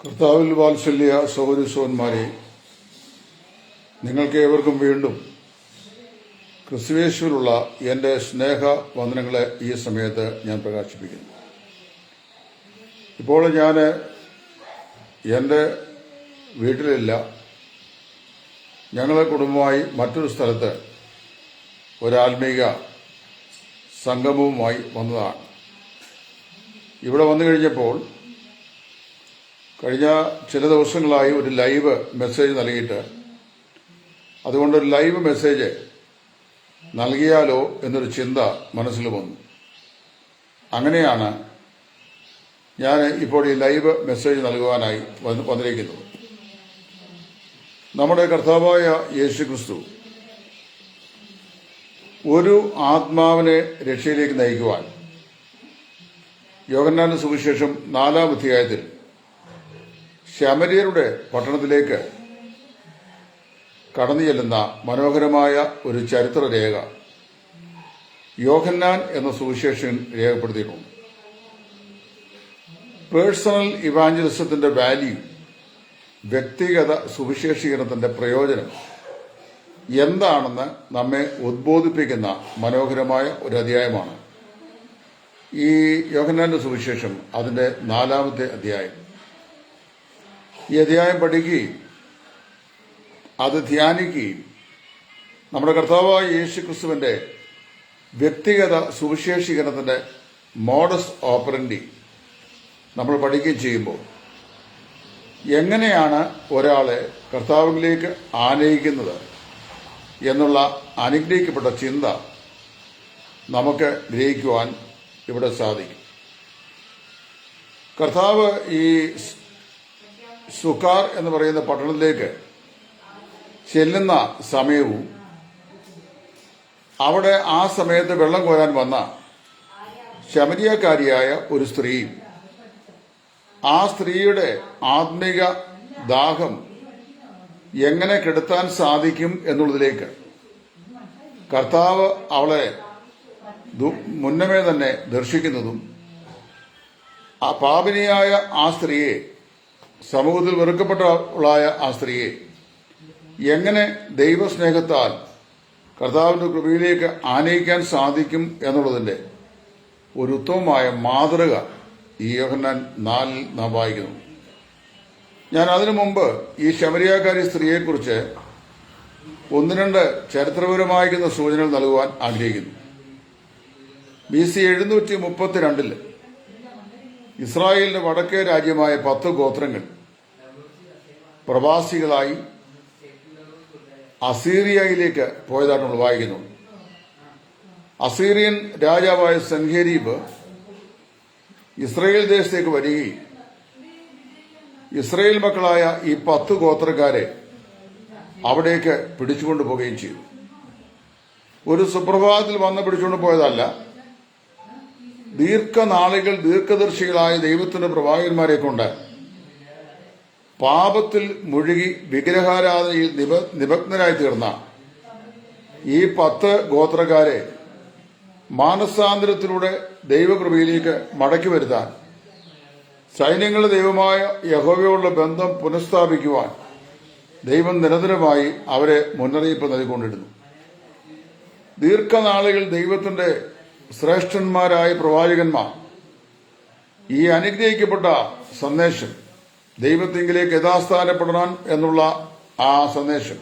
കർത്താവിൽ വാത്സല്യ സഹോദരന്മാരെ, നിങ്ങൾക്ക് ഏവർക്കും വീണ്ടും ക്രിസ്തുയേശുവിലുള്ള എൻ്റെ സ്നേഹ വന്ദനങ്ങളെ ഈ സമയത്ത് ഞാൻ പ്രകാശിപ്പിക്കുന്നു. ഇപ്പോൾ ഞാൻ എൻ്റെ വീട്ടിലില്ല. ഞങ്ങളെ കുടുംബമായി മറ്റൊരു സ്ഥലത്ത് ഒരാത്മീക സംഗമവുമായി വന്നതാണ്. ഇവിടെ വന്നു കഴിഞ്ഞപ്പോൾ കഴിഞ്ഞ ചില ദിവസങ്ങളായി ഒരു ലൈവ് മെസ്സേജ് നൽകിയിട്ട് അതുകൊണ്ടൊരു ലൈവ് മെസ്സേജ് നൽകിയാലോ എന്നൊരു ചിന്ത മനസ്സിൽ വന്നു. അങ്ങനെയാണ് ഞാൻ ഇപ്പോൾ ഈ ലൈവ് മെസ്സേജ് നൽകുവാനായി വന്നിരിക്കുന്നത്. നമ്മുടെ കർത്താവായ യേശുക്രിസ്തു ഒരു ആത്മാവിനെ രക്ഷയിലേക്ക് നയിക്കുവാൻ യോഹന്നാന്റെ സുവിശേഷം 4-ാം അധ്യായത്തിൽ ശമര്യരുടെ പട്ടണത്തിലേക്ക് കടന്നു ചെല്ലുന്ന മനോഹരമായ ഒരു ചരിത്രരേഖ യോഹന്നാൻ എന്ന സുവിശേഷൻ രേഖപ്പെടുത്തിയിട്ടുണ്ട്. പേഴ്സണൽ ഇവാഞ്ചലിസത്തിന്റെ വാല്യൂ, വ്യക്തിഗത സുവിശേഷീകരണത്തിന്റെ പ്രയോജനം എന്താണെന്ന് നമ്മെ ഉദ്ബോധിപ്പിക്കുന്ന മനോഹരമായ ഒരു അധ്യായമാണ് ഈ യോഹന്നാന്റെ സുവിശേഷം, അതിന്റെ 4-ാമത്തെ അധ്യായം. ഈ അധ്യായം പഠിക്കുകയും അത് ധ്യാനിക്കുകയും നമ്മുടെ കർത്താവായ യേശുക്രിസ്തുവിന്റെ വ്യക്തിഗത സുവിശേഷീകരണത്തിന്റെ മോഡസ് ഓപ്പറൻഡി നമ്മൾ പഠിക്കുകയും ചെയ്യുമ്പോൾ എങ്ങനെയാണ് ഒരാളെ കർത്താവിലേക്ക് ആനയിക്കുന്നത് എന്നുള്ള അനുഗ്രഹിക്കപ്പെട്ട ചിന്ത നമുക്ക് ഗ്രഹിക്കുവാൻ ഇവിടെ സാധിക്കും. കർത്താവ് ഈ സുക്കാർ എന്ന് പറയുന്ന പട്ടണത്തിലേക്ക് ചെല്ലുന്ന സമയവും അവിടെ ആ സമയത്ത് വെള്ളം കോരാൻ വന്ന ശമരിയക്കാരിയായ ഒരു സ്ത്രീയും ആ സ്ത്രീയുടെ ആത്മിക ദാഹം എങ്ങനെ കെടുത്താൻ സാധിക്കും എന്നുള്ളതിലേക്ക് കർത്താവ് അവളെ മുന്നമേ തന്നെ ദർശിക്കുന്നതും ആ പാപിനിയായ ആ സ്ത്രീയെ, സമൂഹത്തിൽ വെറുക്കപ്പെട്ടവളായ ആ സ്ത്രീയെ എങ്ങനെ ദൈവസ്നേഹത്താൽ കർത്താവിന്റെ കൃപയിലേക്ക് ആനയിക്കാൻ സാധിക്കും എന്നുള്ളതിന്റെ ഒരു ഉത്തമമായ മാതൃക ഈ യോഹന്നാൻ 4-ൽ നാം വായിക്കുന്നു. ഞാൻ അതിനു മുമ്പ് ഈ ശമരിയക്കാരി സ്ത്രീയെക്കുറിച്ച് 1-2 ചരിത്രപരമായിരിക്കുന്ന സൂചനകൾ നൽകുവാൻ ആഗ്രഹിക്കുന്നു. BC 732 ഇസ്രായേലിന്റെ വടക്കേ രാജ്യമായ 10 ഗോത്രങ്ങൾ പ്രവാസികളായി അസീറിയയിലേക്ക് പോയതായിട്ട് നമ്മൾ വായിക്കുന്നു. അസീറിയൻ രാജാവായ സെൻഹേരീബ് ഇസ്രായേൽ ദേശത്തേക്ക് വരികയും ഇസ്രായേൽ മക്കളായ ഈ 10 ഗോത്രക്കാരെ അവിടേക്ക് പിടിച്ചുകൊണ്ടുപോവുകയും ചെയ്തു. ഒരു സുപ്രഭാതത്തിൽ വന്ന് പിടിച്ചുകൊണ്ട് പോയതല്ല. ദീർഘനാളുകൾ ദീർഘദർശികളായ ദൈവത്തിന്റെ പ്രവാചകന്മാരെ കൊണ്ട് പാപത്തിൽ മുഴുകി വിഗ്രഹാരാധനയിൽ നിമഗ്നരായി തീർന്ന ഈ 10 ഗോത്രക്കാരെ മാനസാന്തരത്തിലൂടെ ദൈവകൃപയിലേക്ക് മടക്കി വരുത്താൻ, സൈന്യങ്ങളുടെ ദൈവമായ യഹോവയോടുള്ള ബന്ധം പുനഃസ്ഥാപിക്കുവാൻ ദൈവം നിരന്തരമായി അവരെ മുന്നറിയിപ്പ് നൽകിക്കൊണ്ടിരുന്നു. ദീർഘനാളുകൾ ദൈവത്തിന്റെ ശ്രേഷ്ഠന്മാരായ പ്രവാചകന്മാർ ഈ അനുഗ്രഹിക്കപ്പെട്ട സന്ദേശം, ദൈവത്തിങ്കിലേക്ക് യഥാസ്ഥാനപ്പെടണം എന്നുള്ള ആ സന്ദേശം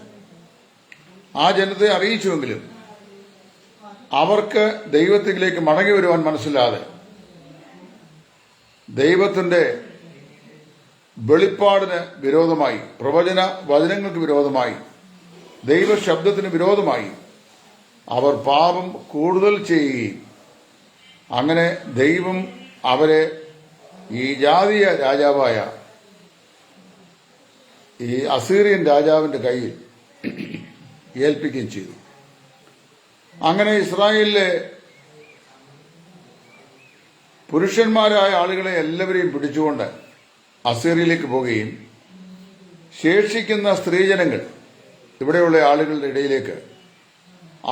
ആ ജനത്തെ അറിയിച്ചുവെങ്കിലും അവർക്ക് ദൈവത്തിലേക്ക് മടങ്ങി വരുവാൻ മനസ്സിലാതെ ദൈവത്തിന്റെ വെളിപ്പാടിന് വിരോധമായി, പ്രവചന വചനങ്ങൾക്ക് വിരോധമായി, ദൈവശബ്ദത്തിന് വിരോധമായി അവർ പാപം കൂടുതൽ ചെയ്യുകയും അങ്ങനെ ദൈവം അവരെ ഈ ജാതീയ രാജാവായ ഈ അസീറിയൻ രാജാവിന്റെ കയ്യിൽ ഏൽപ്പിക്കുകയും ചെയ്തു. അങ്ങനെ ഇസ്രായേലിലെ പുരുഷന്മാരായ ആളുകളെ എല്ലാവരെയും പിടിച്ചുകൊണ്ട് അസീറിയയിലേക്ക് പോവുകയും ശേഷിക്കുന്ന സ്ത്രീജനങ്ങൾ ഇവിടെയുള്ള ആളുകളുടെ ഇടയിലേക്ക്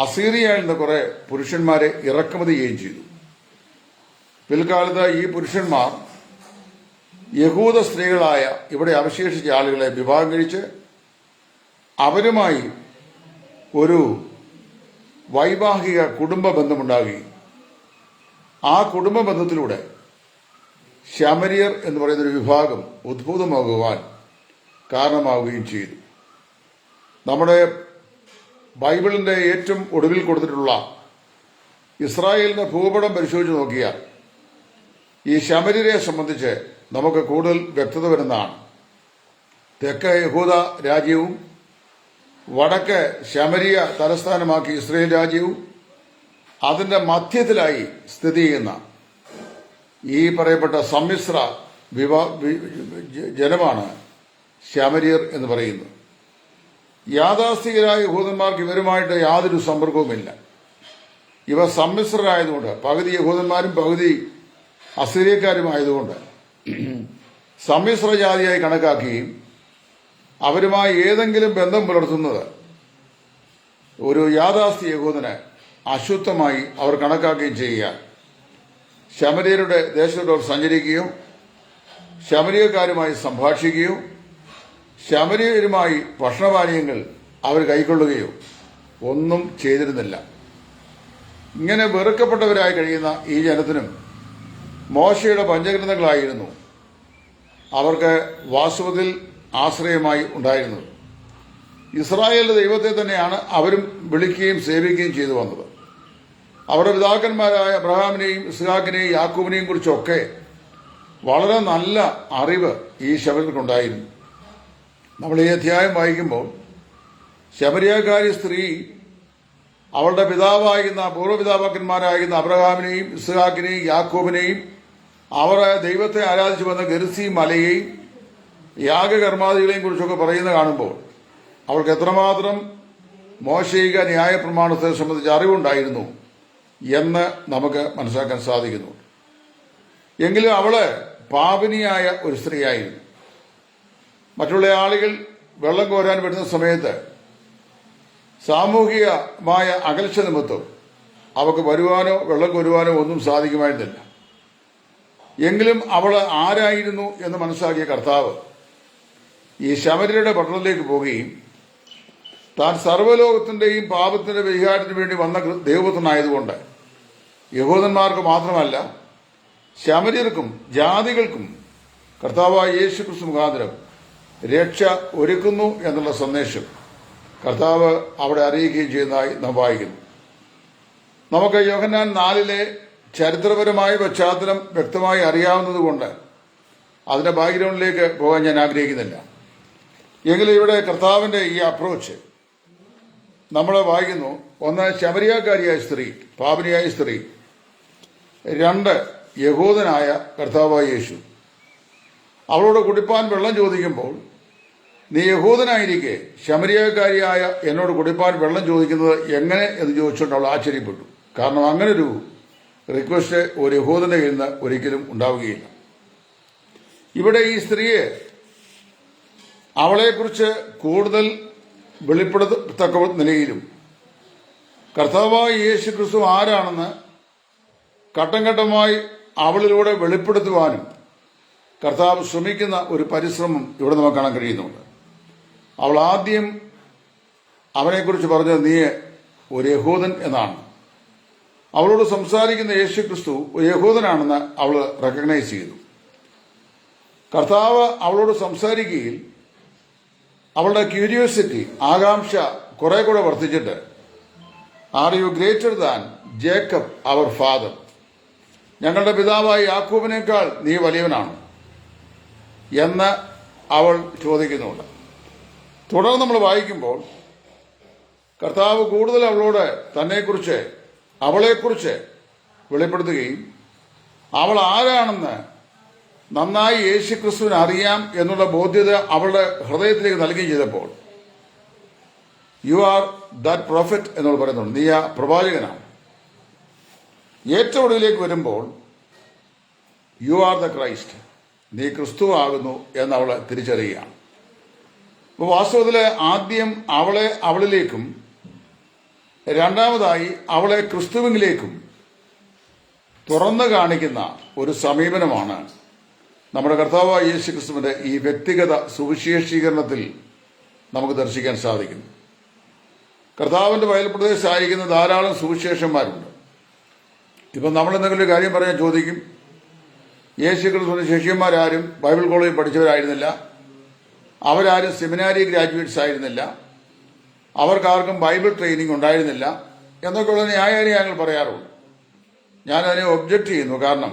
അസീറിയയിൽ നിന്ന് കുറെ പുരുഷന്മാരെ ഇറക്കുമതി ചെയ്യുകയും ചെയ്തു. പിൽക്കാലത്ത് ഈ പുരുഷന്മാർ യഹൂദ സ്ത്രീകളായ ഇവിടെ അവശേഷിച്ച ആളുകളെ വിവാഹം കഴിച്ച് അവരുമായി ഒരു വൈവാഹിക കുടുംബ ബന്ധമുണ്ടാകുകയും ആ കുടുംബ ബന്ധത്തിലൂടെ ശമരിയർ എന്ന് പറയുന്നൊരു വിഭാഗം ഉദ്ഭൂതമാകുവാൻ കാരണമാവുകയും ചെയ്തു. നമ്മുടെ ബൈബിളിന്റെ ഏറ്റവും ഒടുവിൽ കൊടുത്തിട്ടുള്ള ഇസ്രായേലിന്റെ ഭൂപടം പരിശോധിച്ച് നോക്കിയാൽ ഈ ശമര്യരെ സംബന്ധിച്ച് നമുക്ക് കൂടുതൽ വ്യക്തത വരുന്നതാണ്. തെക്ക് യഹൂദ രാജ്യവും വടക്ക് ശമരിയ തലസ്ഥാനമാക്കി ഇസ്രയേൽ രാജ്യവും അതിന്റെ മധ്യത്തിലായി സ്ഥിതി ചെയ്യുന്ന ഈ പറയപ്പെട്ട സമ്മിശ്ര ജനമാണ് ശമര്യർ എന്ന് പറയുന്നത്. യാഥാസ്ഥികരായ യഹൂദന്മാർക്ക് ഇവരുമായിട്ട് യാതൊരു സമ്പർക്കവുമില്ല. ഇവ സമ്മിശ്രരായതുകൊണ്ട് പകുതി യഹൂദന്മാരും പകുതി അസീര്യക്കാരുമായതുകൊണ്ട് സമ്മിശ്ര ജാതിയായി കണക്കാക്കുകയും അവരുമായി ഏതെങ്കിലും ബന്ധം പുലർത്തുന്നത് ഒരു യാഥാസ്ഥിക യഹൂദന് അശുദ്ധമായി അവർ കണക്കാക്കുകയും ചെയ്യുക. ശമര്യരുടെ ദേശത്തോട് സഞ്ചരിക്കുകയോ ശമര്യക്കാരുമായി സംഭാഷിക്കുകയോ ശമര്യരുമായി ഭക്ഷണപാനീയങ്ങൾ അവർ കൈക്കൊള്ളുകയോ ഒന്നും ചെയ്തിരുന്നില്ല. ഇങ്ങനെ വെറുക്കപ്പെട്ടവരായി കഴിയുന്ന ഈ ജനത്തിനും മോശയുടെ പഞ്ചഗ്രന്ഥങ്ങളായിരുന്നു അവർക്ക് വാസ്തവത്തിൽ ആശ്രയമായി ഉണ്ടായിരുന്നത്. ഇസ്രായേലിന്റെ ദൈവത്തെ തന്നെയാണ് അവരും വിളിക്കുകയും സേവിക്കുകയും ചെയ്തു വന്നത്. അവരുടെ പിതാക്കന്മാരായ അബ്രഹാമിനെയും ഇസ്ഹാക്കിനെയും യാക്കൂബിനെയും കുറിച്ചൊക്കെ വളരെ നല്ല അറിവ് ഈ ശമര്യർക്കുണ്ടായിരുന്നു. നമ്മൾ ഈ അധ്യായം വായിക്കുമ്പോൾ ശമര്യക്കാരി സ്ത്രീ അവളുടെ പിതാവായിരുന്ന പൂർവ്വപിതാക്കന്മാരായിരുന്ന അബ്രഹാമിനെയും ഇസ്ഹാക്കിനെയും യാക്കോബിനെയും അവർ ദൈവത്തെ ആരാധിച്ചു വന്ന ഗെർസി മലയെയും യാഗകർമാദികളെയും കുറിച്ചൊക്കെ പറയുന്നത് കാണുമ്പോൾ അവൾക്ക് എത്രമാത്രം മോശയിക ന്യായപ്രമാണത്തെ സംബന്ധിച്ച് അറിവുണ്ടായിരുന്നു എന്ന് നമുക്ക് മനസ്സിലാക്കാൻ സാധിക്കുന്നു. എങ്കിലും അവള് പാപിനിയായ ഒരു സ്ത്രീയായിരുന്നു. മറ്റുള്ള ആളുകൾ വെള്ളം കോരാൻ വരുന്ന സമയത്ത് സാമൂഹികമായ അകൽച്ച നിമിത്തം അവൾക്ക് വരുവാനോ വെള്ളം കോരുവാനോ ഒന്നും സാധിക്കുമായിരുന്നില്ല. എങ്കിലും അവൾ ആരായിരുന്നു എന്ന് മനസ്സിലാക്കിയ കർത്താവ് ഈ ശമര്യരുടെ പട്ടണത്തിലേക്ക് പോവുകയും താൻ സർവ്വലോകത്തിന്റെയും പാപത്തിന്റെ പരിഹാരത്തിന് വേണ്ടി വന്ന ദൈവപുത്രനായതുകൊണ്ട് യഹൂദന്മാർക്ക് മാത്രമല്ല ശമര്യർക്കും ജാതികൾക്കും കർത്താവായ യേശുക്രിസ്തു മുഖാന്തരം രക്ഷ ഒരുക്കുന്നു എന്നുള്ള സന്ദേശം കർത്താവ് അവിടെ അറിയിക്കുകയും ചെയ്യുന്നതായി നാം വായിക്കുന്നു. നമുക്ക് യോഹന്നാൻ 4 ചരിത്രപരമായ പശ്ചാത്തലം വ്യക്തമായി അറിയാവുന്നതുകൊണ്ട് അതിന്റെ ബാക്ക്ഗ്രൗണ്ടിലേക്ക് പോകാൻ ഞാൻ ആഗ്രഹിക്കുന്നില്ല. എങ്കിലും ഇവിടെ കർത്താവിന്റെ ഈ അപ്രോച്ച് നമ്മൾ വായിക്കുന്നു. ഒന്ന്, ശമര്യക്കാരിയായ സ്ത്രീ, പാപിനിയായ സ്ത്രീ. 2, യഹൂദനായ കർത്താവായ യേശു. അവളോട് കുടിപ്പാൻ വെള്ളം ചോദിക്കുമ്പോൾ നീ യഹൂദനായിരിക്കെ ശമര്യക്കാരിയായ എന്നോട് കുടിപ്പാൻ വെള്ളം ചോദിക്കുന്നത് എങ്ങനെ എന്ന് ചോദിച്ചുകൊണ്ട് അവൾ ആശ്ചര്യപ്പെട്ടു. കാരണം അങ്ങനൊരു റിക്വസ്റ്റ് ഒരു യഹൂദന്റെ കയ്യിൽ നിന്ന് ഒരിക്കലും ഉണ്ടാവുകയില്ല. ഇവിടെ ഈ സ്ത്രീയെ അവളെക്കുറിച്ച് കൂടുതൽ വെളിപ്പെടുത്തക്ക നിലയിലും കർത്താവായ യേശു ക്രിസ്തു ആരാണെന്ന് ഘട്ടം ഘട്ടമായി അവളിലൂടെ വെളിപ്പെടുത്തുവാനും കർത്താവ് ശ്രമിക്കുന്ന ഒരു പരിശ്രമം ഇവിടെ നമുക്ക് കാണാൻ കഴിയുന്നുണ്ട്. അവൾ ആദ്യം അവനെക്കുറിച്ച് പറഞ്ഞത് നീ ഒരു യഹൂദൻ എന്നാണ്. അവളോട് സംസാരിക്കുന്ന യേശു ക്രിസ്തു ഒരു യഹൂദനാണെന്ന് അവൾ റെക്കഗ്നൈസ് ചെയ്തു. കർത്താവ് അവളോട് സംസാരിക്കുകയിൽ അവളുടെ ക്യൂരിയോസിറ്റി, ആകാംക്ഷ കുറെ കൂടെ വർദ്ധിച്ചിട്ട് are you greater than Jacob our father, ഞങ്ങളുടെ പിതാവായ യാക്കൂബിനേക്കാൾ നീ വലിയവനാണ് എന്ന് അവൾ ചോദിക്കുന്നുണ്ട്. തുടർന്ന് നമ്മൾ വായിക്കുമ്പോൾ കർത്താവ് കൂടുതൽ അവളോട് തന്നെക്കുറിച്ച് അവളെക്കുറിച്ച് വെളിപ്പെടുത്തുകയും അവൾ ആരാണെന്ന് നന്നായി യേശുക്രിസ്തുവിന് അറിയാം എന്നുള്ള ബോധ്യത അവളുടെ ഹൃദയത്തിലേക്ക് നൽകുകയും ചെയ്തപ്പോൾ യു ആർ ദാറ്റ് പ്രോഫറ്റ് എന്നോട് പറയുന്നുണ്ട്. നീ ആ പ്രവാചകനാണ്. ഏറ്റവും ഒടുവിലേക്ക് വരുമ്പോൾ യു ആർ ദ ക്രൈസ്റ്റ്, നീ ക്രിസ്തു ആകുന്നു എന്ന് അവളെ തിരിച്ചറിയുകയാണ്. അപ്പോൾ വാസ്തവത്തിൽ ആദ്യം അവളെ അവളിലേക്കും രണ്ടാമതായി അവളെ ക്രിസ്തുവിലേക്കും തുറന്നു കാണിക്കുന്ന ഒരു സമീപനമാണ് നമ്മുടെ കർത്താവായ യേശു ക്രിസ്തുവിന്റെ ഈ വ്യക്തിഗത സുവിശേഷീകരണത്തിൽ നമുക്ക് ദർശിക്കാൻ സാധിക്കുന്നു. കർത്താവിന്റെ വയൽ പ്രദേശമായിരിക്കുന്ന ധാരാളം സുവിശേഷന്മാരുണ്ട്. ഇപ്പം നമ്മൾ എന്തെങ്കിലും ഒരു കാര്യം പറയാൻ ചോദിക്കും, യേശു ക്രിസ്തുവിന്റെ ശിഷ്യന്മാരാരും ബൈബിൾ കോളേജിൽ പഠിച്ചവരായിരുന്നില്ല, അവരാരും സെമിനാരി ഗ്രാജുവേറ്റ്സ് ആയിരുന്നില്ല, അവർക്കാർക്കും ബൈബിൾ ട്രെയിനിങ് ഉണ്ടായിരുന്നില്ല എന്നൊക്കെയുള്ള ന്യായങ്ങൾ പറയാറുണ്ട്. ഞാനതിനെ ഒബ്ജക്റ്റ് ചെയ്യുന്നു. കാരണം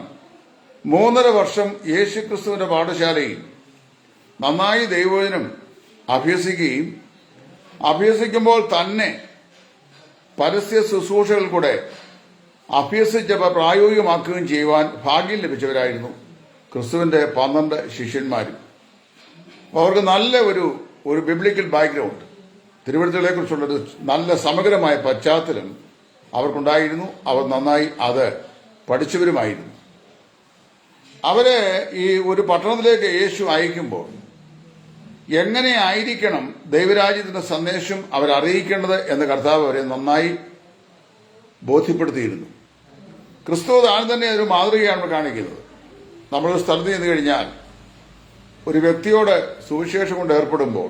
3.5 വർഷം യേശു ക്രിസ്തുവിന്റെ പാഠശാലയിൽ നന്നായി ദൈവവചനം അഭ്യസിക്കുമ്പോൾ തന്നെ പരസ്യ ശുശ്രൂഷകൾ കൂടെ അഭ്യസിച്ച് പ്രായോഗികമാക്കുകയും ചെയ്യുവാൻ ഭാഗ്യം ലഭിച്ചവരായിരുന്നു ക്രിസ്തുവിന്റെ 12 ശിഷ്യന്മാരും. അവർക്ക് നല്ല ഒരു ബിബ്ലിക്കൽ ബാക്ക്ഗ്രൗണ്ട്, തിരുവഴുത്തുകളെ കുറിച്ചുള്ളൊരു നല്ല സമഗ്രമായ പശ്ചാത്തലം അവർക്കുണ്ടായിരുന്നു. അവർ നന്നായി അത് പഠിച്ചവരുമായിരുന്നു. അവരെ ഈ ഒരു പട്ടണത്തിലേക്ക് യേശു അയക്കുമ്പോൾ എങ്ങനെയായിരിക്കണം ദൈവരാജ്യത്തിന്റെ സന്ദേശം അവരറിയിക്കേണ്ടത് എന്ന് കർത്താവ് അവരെ നന്നായി ബോധ്യപ്പെടുത്തിയിരുന്നു. ക്രിസ്തു താൻ തന്നെ ഒരു മാതൃകയാണ് കാണിക്കുന്നത്. നമ്മളൊരു സ്ഥലത്ത് ചെന്ന് കഴിഞ്ഞാൽ ഒരു വ്യക്തിയോട് സുവിശേഷം കൊണ്ട് ഏർപ്പെടുമ്പോൾ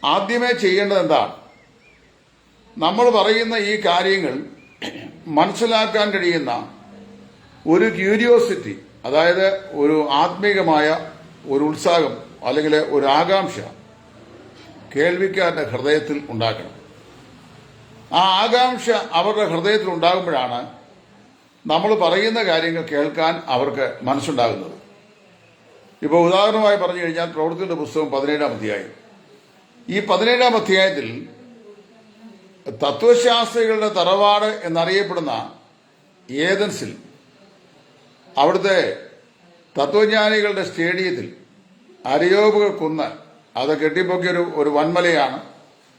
ആദ്യമേ ചെയ്യേണ്ടത് എന്താണ്? നമ്മൾ പറയുന്ന ഈ കാര്യങ്ങൾ മനസ്സിലാക്കാൻ കഴിയുന്ന ഒരു ക്യൂരിയോസിറ്റി, അതായത് ഒരു ആത്മീകമായ ഒരു ഉത്സാഹം അല്ലെങ്കിൽ ഒരു ആകാംക്ഷ കേൾവിക്കാരുടെ ഹൃദയത്തിൽ ഉണ്ടാക്കണം. ആ ആകാംക്ഷ അവരുടെ ഹൃദയത്തിൽ ഉണ്ടാകുമ്പോഴാണ് നമ്മൾ പറയുന്ന കാര്യങ്ങൾ കേൾക്കാൻ അവർക്ക് മനസ്സുണ്ടാകുന്നത്. ഇപ്പോൾ ഉദാഹരണമായി പറഞ്ഞു കഴിഞ്ഞാൽ പ്രവൃത്തിയുടെ പുസ്തകം 17-ാം അധ്യായം. ഈ 17-ാം അധ്യായത്തിൽ തത്വശാസ്ത്രികളുടെ തറവാട് എന്നറിയപ്പെടുന്ന ഏതൻസിൽ അവിടുത്തെ തത്വജ്ഞാനികളുടെ സ്റ്റേഡിയത്തിൽ അരയോപുക കുന്ന്, അത് കെട്ടിപ്പൊക്കിയ ഒരു വൻമലയാണ്,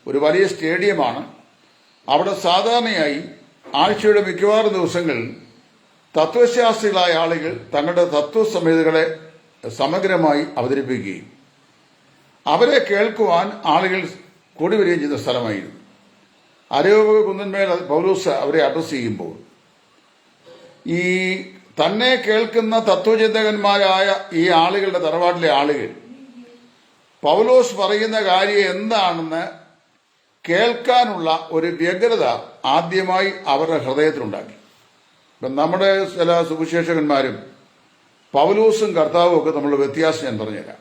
ഒരു വലിയ സ്റ്റേഡിയമാണ്. അവിടെ സാധാരണയായി ആഴ്ചയുടെ മിക്കവാറും ദിവസങ്ങളിൽ തത്വശാസ്ത്രികളായ ആളുകൾ തങ്ങളുടെ തത്വസംഹിതകളെ സമഗ്രമായി അവതരിപ്പിക്കുകയും അവരെ കേൾക്കുവാൻ ആളുകൾ കൂടി വരികയും ചെയ്യുന്ന സ്ഥലമായിരുന്നു. അരയോപുക കുന്നിന്മേൽ പൗലോസ് അവരെ അഡ്രസ് ചെയ്യുമ്പോൾ ഈ തന്നെ കേൾക്കുന്ന തത്വചിന്തകന്മാരായ ഈ ആളുകളുടെ തറവാട്ടിലെ ആളുകൾ പൗലോസ് പറയുന്ന കാര്യം എന്താണെന്ന് കേൾക്കാനുള്ള ഒരു വ്യഗ്രത ആദ്യമായി അവരുടെ ഹൃദയത്തിലുണ്ടാക്കി. ഇപ്പം നമ്മുടെ ചില സുവിശേഷകന്മാരും പൗലോസും കർത്താവും ഒക്കെ തമ്മിലുള്ള വ്യത്യാസം ഞാൻ പറഞ്ഞുതരാം.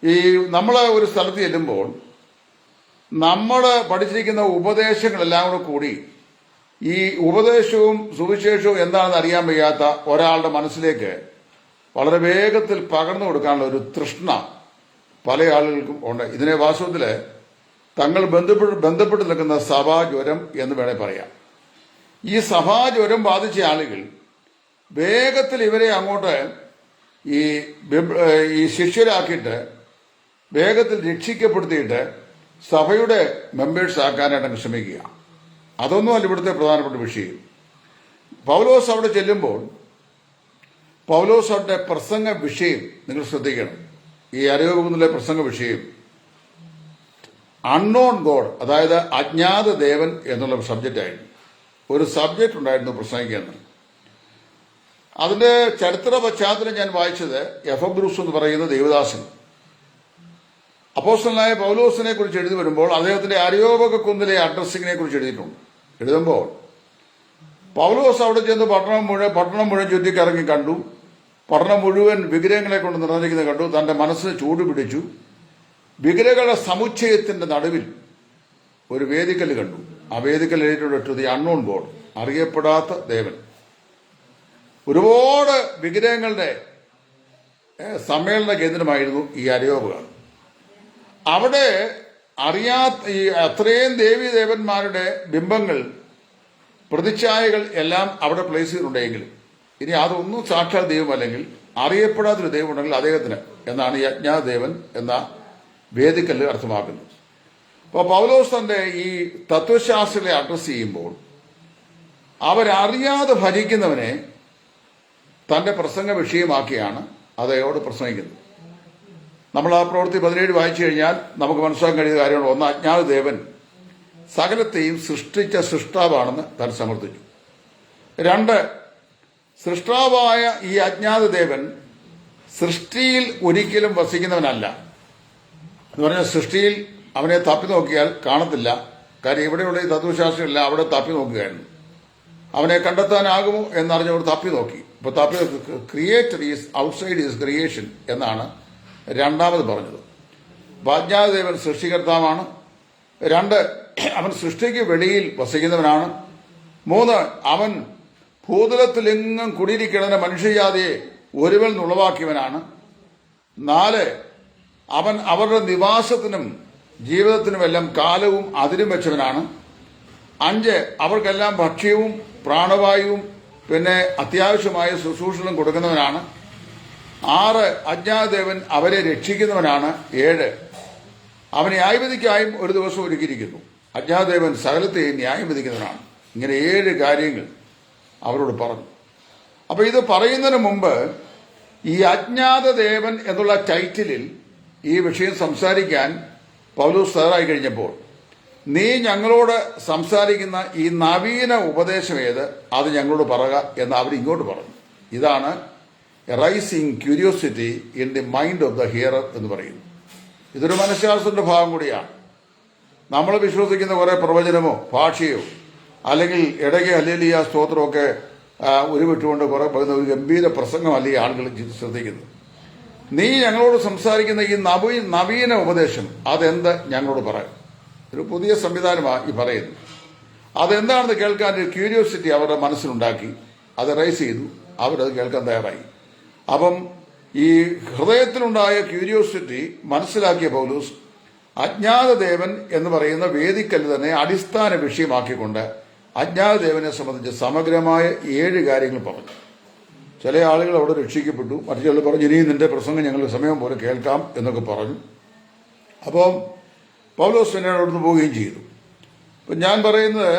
ഈ നമ്മൾ ഒരു സ്ഥലത്ത് ചെല്ലുമ്പോൾ നമ്മൾ പഠിച്ചിരിക്കുന്ന ഉപദേശങ്ങളെല്ലാം കൂടി ഈ ഉപദേശവും സുവിശേഷവും എന്താണെന്ന് അറിയാൻ വയ്യാത്ത ഒരാളുടെ മനസ്സിലേക്ക് വളരെ വേഗത്തിൽ പകർന്നു കൊടുക്കാനുള്ള ഒരു തൃഷ്ണ പല ആളുകൾക്കും ഉണ്ട്. ഇതിനെ വാസ്തവത്തിൽ തങ്ങൾ ബന്ധപ്പെട്ട് നിൽക്കുന്ന സഭാജ്വരം എന്ന് വേണേൽ പറയാം. ഈ സഭാജ്വരം ബാധിച്ച ആളുകൾ വേഗത്തിൽ ഇവരെ അങ്ങോട്ട് ഈ ശിഷ്യരാക്കിയിട്ട് വേഗത്തിൽ രക്ഷിക്കപ്പെടുത്തിയിട്ട് സഭയുടെ മെമ്പേഴ്സ് ആക്കാനായിട്ട് ശ്രമിക്കുക. അതൊന്നുമല്ല ഇവിടുത്തെ പ്രധാനപ്പെട്ട വിഷയം. പൗലോസ് അവിടെ ചെല്ലുമ്പോൾ പൗലോസ് അവരുടെ പ്രസംഗ വിഷയം നിങ്ങൾ ശ്രദ്ധിക്കണം. ഈ അരയോപുന്നിലെ പ്രസംഗ വിഷയം അൺനോൺ ഗോഡ്, അതായത് അജ്ഞാത ദേവൻ എന്നുള്ള സബ്ജക്റ്റായിരുന്നു. ഒരു സബ്ജക്റ്റ് ഉണ്ടായിരുന്നു പ്രസംഗിക്കുന്നത്. അതിന്റെ ചരിത്ര പശ്ചാത്തലം ഞാൻ വായിച്ചത് എഫബ്രൂസ് എന്ന് പറയുന്ന ദേവദാസൻ അപ്പോസ്തലനായ പൗലോസിനെ കുറിച്ച് എഴുതി വരുമ്പോൾ അദ്ദേഹത്തിന്റെ അരയോപക കുന്നിലെ അഡ്രസ്സിങ്ങിനെ കുറിച്ച് എഴുതിയിട്ടുണ്ട്. എഴുതുമ്പോൾ പൗലോസ് അവിടെ ചെന്ന് പട്ടണം മുഴുവൻ ചുറ്റിക്കറങ്ങി കണ്ടു. പട്ടണം മുഴുവൻ വിഗ്രഹങ്ങളെ കൊണ്ട് നിറഞ്ഞിരിക്കുന്നത് കണ്ടു. തന്റെ മനസ്സിന് ചൂട് പിടിച്ചു. വിഗ്രഹങ്ങളുടെ സമുച്ചയത്തിന്റെ നടുവിൽ ഒരു വേദിക്കല്ല് കണ്ടു. ആ വേദിക്കല്ല് എഴുതിയിട്ടുള്ള ദി അൺനോൺ ഗോഡ്, അറിയപ്പെടാത്ത ദേവൻ. ഒരുപാട് വിഗ്രഹങ്ങളുടെ സമ്മേളന കേന്ദ്രമായിരുന്നു ഈ അരയോപക. അവിടെ ഈ അത്രയും ദേവീദേവന്മാരുടെ ബിംബങ്ങൾ, പ്രതിച്ഛായകൾ എല്ലാം അവിടെ പ്ലേസ് ചെയ്തിട്ടുണ്ടെങ്കിലും ഇനി അതൊന്നും സാക്ഷാൽ ദൈവമല്ലെങ്കിൽ അറിയപ്പെടാത്തൊരു ദൈവം ഉണ്ടെങ്കിൽ അദ്ദേഹത്തിന് എന്നാണ് ഈ അജ്ഞാതദേവൻ എന്ന വേദിക്കല്ല് അർത്ഥമാക്കുന്നത്. അപ്പോൾ പൗലോസ് തന്റെ ഈ തത്വശാസ്ത്രങ്ങളെ അഡ്രസ് ചെയ്യുമ്പോൾ അവരറിയാതെ ഭജിക്കുന്നവനെ തന്റെ പ്രസംഗ വിഷയമാക്കിയാണ് അദ്ദേഹത്തോട് പ്രസംഗിക്കുന്നത്. നമ്മൾ ആ പ്രവൃത്തി 17 വായിച്ചു കഴിഞ്ഞാൽ നമുക്ക് മനസ്സിലാക്കാൻ കഴിയുന്ന കാര്യമാണ്. ഒന്ന്, അജ്ഞാതദേവൻ സകലത്തെയും സൃഷ്ടിച്ച സൃഷ്ടാവാണെന്ന് താൻ സമർത്ഥിച്ചു. 2, സൃഷ്ടാവായ ഈ അജ്ഞാതദേവൻ സൃഷ്ടിയിൽ ഒരിക്കലും വസിക്കുന്നവനല്ല. എന്ന് പറഞ്ഞാൽ സൃഷ്ടിയിൽ അവനെ തപ്പി നോക്കിയാൽ കാണത്തില്ല. കാര്യം ഇവിടെയുള്ള ഈ തത്വശാസ്ത്രമില്ല, അവിടെ തപ്പി നോക്കുകയായിരുന്നു. അവനെ കണ്ടെത്താനാകുമോ എന്നറിഞ്ഞവർ തപ്പി നോക്കി. ഇപ്പൊ തപ്പി creator is outside is creation എന്നാണ് രണ്ടാമത് പറഞ്ഞത്. അജ്ഞാതദേവൻ സൃഷ്ടികർത്താവാണ്. 2, അവൻ സൃഷ്ടിക്ക് വെളിയിൽ വസിക്കുന്നവനാണ്. 3, അവൻ ഭൂതലത്തിലെങ്ങും കുടിയിരിക്കണ മനുഷ്യജാതിയെ ഒരുവൻ ഉളവാക്കിയവനാണ്. 4, അവൻ അവരുടെ നിവാസത്തിനും ജീവിതത്തിനുമെല്ലാം കാലവും അതിരും വെച്ചവനാണ്. 5, അവർക്കെല്ലാം ഭക്ഷ്യവും പ്രാണവായുവും പിന്നെ അത്യാവശ്യമായ ശുശ്രൂഷകളും കൊടുക്കുന്നവനാണ്. 6, അജ്ഞാതദേവൻ അവരെ രക്ഷിക്കുന്നവനാണ്. 7, അവൻ ന്യായവിധിക്കായും ഒരു ദിവസം ഒരുക്കിയിരിക്കുന്നു. അജ്ഞാതദേവൻ സകലത്തെയും ന്യായം വിധിക്കുന്നവനാണ്. ഇങ്ങനെ 7 കാര്യങ്ങൾ അവരോട് പറഞ്ഞു. അപ്പൊ ഇത് പറയുന്നതിന് മുമ്പ് ഈ അജ്ഞാതദേവൻ എന്നുള്ള ടൈറ്റിലിൽ ഈ വിഷയം സംസാരിക്കാൻ പൗലോസ് തയ്യാറായി കഴിഞ്ഞപ്പോൾ, നീ ഞങ്ങളോട് സംസാരിക്കുന്ന ഈ നവീന ഉപദേശം ഏത്, അത് ഞങ്ങളോട് പറയുക എന്ന് അവരിങ്ങോട്ട് പറഞ്ഞു. ഇതാണ് rising curiosity in the mind of the hearer എന്ന് പറയുന്നു. ഇതൊരു മനഃശാസ്ത്രത്തിന്റെ ഭാഗം കൂടിയാണ്. നമ്മൾ വിശ്വസിക്കുന്ന കുറെ പ്രവചനമോ ഭാഷയോ അല്ലെങ്കിൽ ഇടയ്ക്ക് ഹല്ലേലൂയ സ്തോത്രമൊക്കെ ഉരുവിട്ടുകൊണ്ട് കുറെ പറയുന്ന ഒരു ഗംഭീര പ്രസംഗമല്ല ഈ ആളുകൾ ശ്രദ്ധിക്കുന്നത്. നീ ഞങ്ങളോട് സംസാരിക്കുന്ന ഈ നവീന ഉപദേശം അതെന്ത് ഞങ്ങളോട് പറയാം. ഒരു പുതിയ സംവിധാനമാണ് ഈ പറയുന്നത്. അതെന്താണെന്ന് കേൾക്കാൻ ഒരു ക്യൂരിയോസിറ്റി അവരുടെ മനസ്സിലുണ്ടാക്കി. അത് റൈസ് ചെയ്തു. അവരത് കേൾക്കാൻ തയ്യാറായി. അപ്പം ഈ ഹൃദയത്തിലുണ്ടായ ക്യൂരിയോസിറ്റി മനസ്സിലാക്കിയ പൗലോസ് അജ്ഞാതദേവൻ എന്ന് പറയുന്ന വേദിക്കല്ല് തന്നെ അടിസ്ഥാന വിഷയമാക്കിക്കൊണ്ട് അജ്ഞാതദേവനെ സംബന്ധിച്ച് സമഗ്രമായ 7 കാര്യങ്ങൾ പറഞ്ഞു. ചില ആളുകൾ അവിടെ രക്ഷിക്കപ്പെട്ടു, മറ്റു ചിലർ പറഞ്ഞു ഇനിയും നിന്റെ പ്രസംഗം ഞങ്ങൾ സമയം പോലെ കേൾക്കാം എന്നൊക്കെ പറഞ്ഞു. അപ്പം പൗലോസ് പിന്നെ അവിടുന്ന് പോവുകയും ചെയ്തു. ഇപ്പം ഞാൻ പറയുന്നത്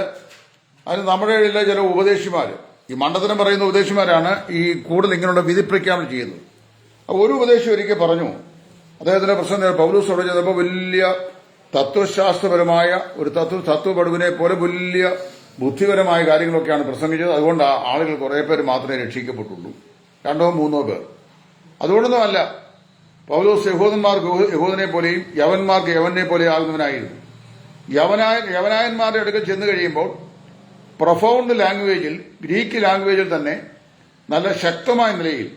അതിന് നമ്മുടെ ഇടയിലെ ചില ഉപദേശിമാർ, ഈ മണ്ഡലം പറയുന്ന ഉപദേശിമാരാണ് ഈ കൂടുതൽ ഇങ്ങനെയുള്ള വിധി പ്രഖ്യാപനം ചെയ്യുന്നത്. അപ്പോൾ ഒരു ഉപദേശം ഒരിക്കൽ പറഞ്ഞു, അദ്ദേഹത്തിന്റെ പ്രസംഗം പൗലോസ് അവിടെ ചെന്നപ്പോൾ വലിയ തത്വശാസ്ത്രപരമായ ഒരു തത്വപടുവിനെ പോലെ വലിയ ബുദ്ധിപരമായ കാര്യങ്ങളൊക്കെയാണ് പ്രസംഗിച്ചത്. അതുകൊണ്ട് ആളുകൾ കുറെ പേര് മാത്രമേ രക്ഷിക്കപ്പെട്ടുള്ളൂ, 2 3 പേർ. അതുകൊണ്ടൊന്നുമല്ല, പൗലോസ് യഹൂദനെ പോലെയും യവന്മാർക്ക് യവനെ പോലെ ആകുന്നവനായിരുന്നു. യവനായന്മാരുടെ അടുക്കൽ ചെന്ന് കഴിയുമ്പോൾ പ്രൊഫൗണ്ട് ലാംഗ്വേജിൽ, ഗ്രീക്ക് ലാംഗ്വേജിൽ തന്നെ നല്ല ശക്തമായ നിലയിൽ,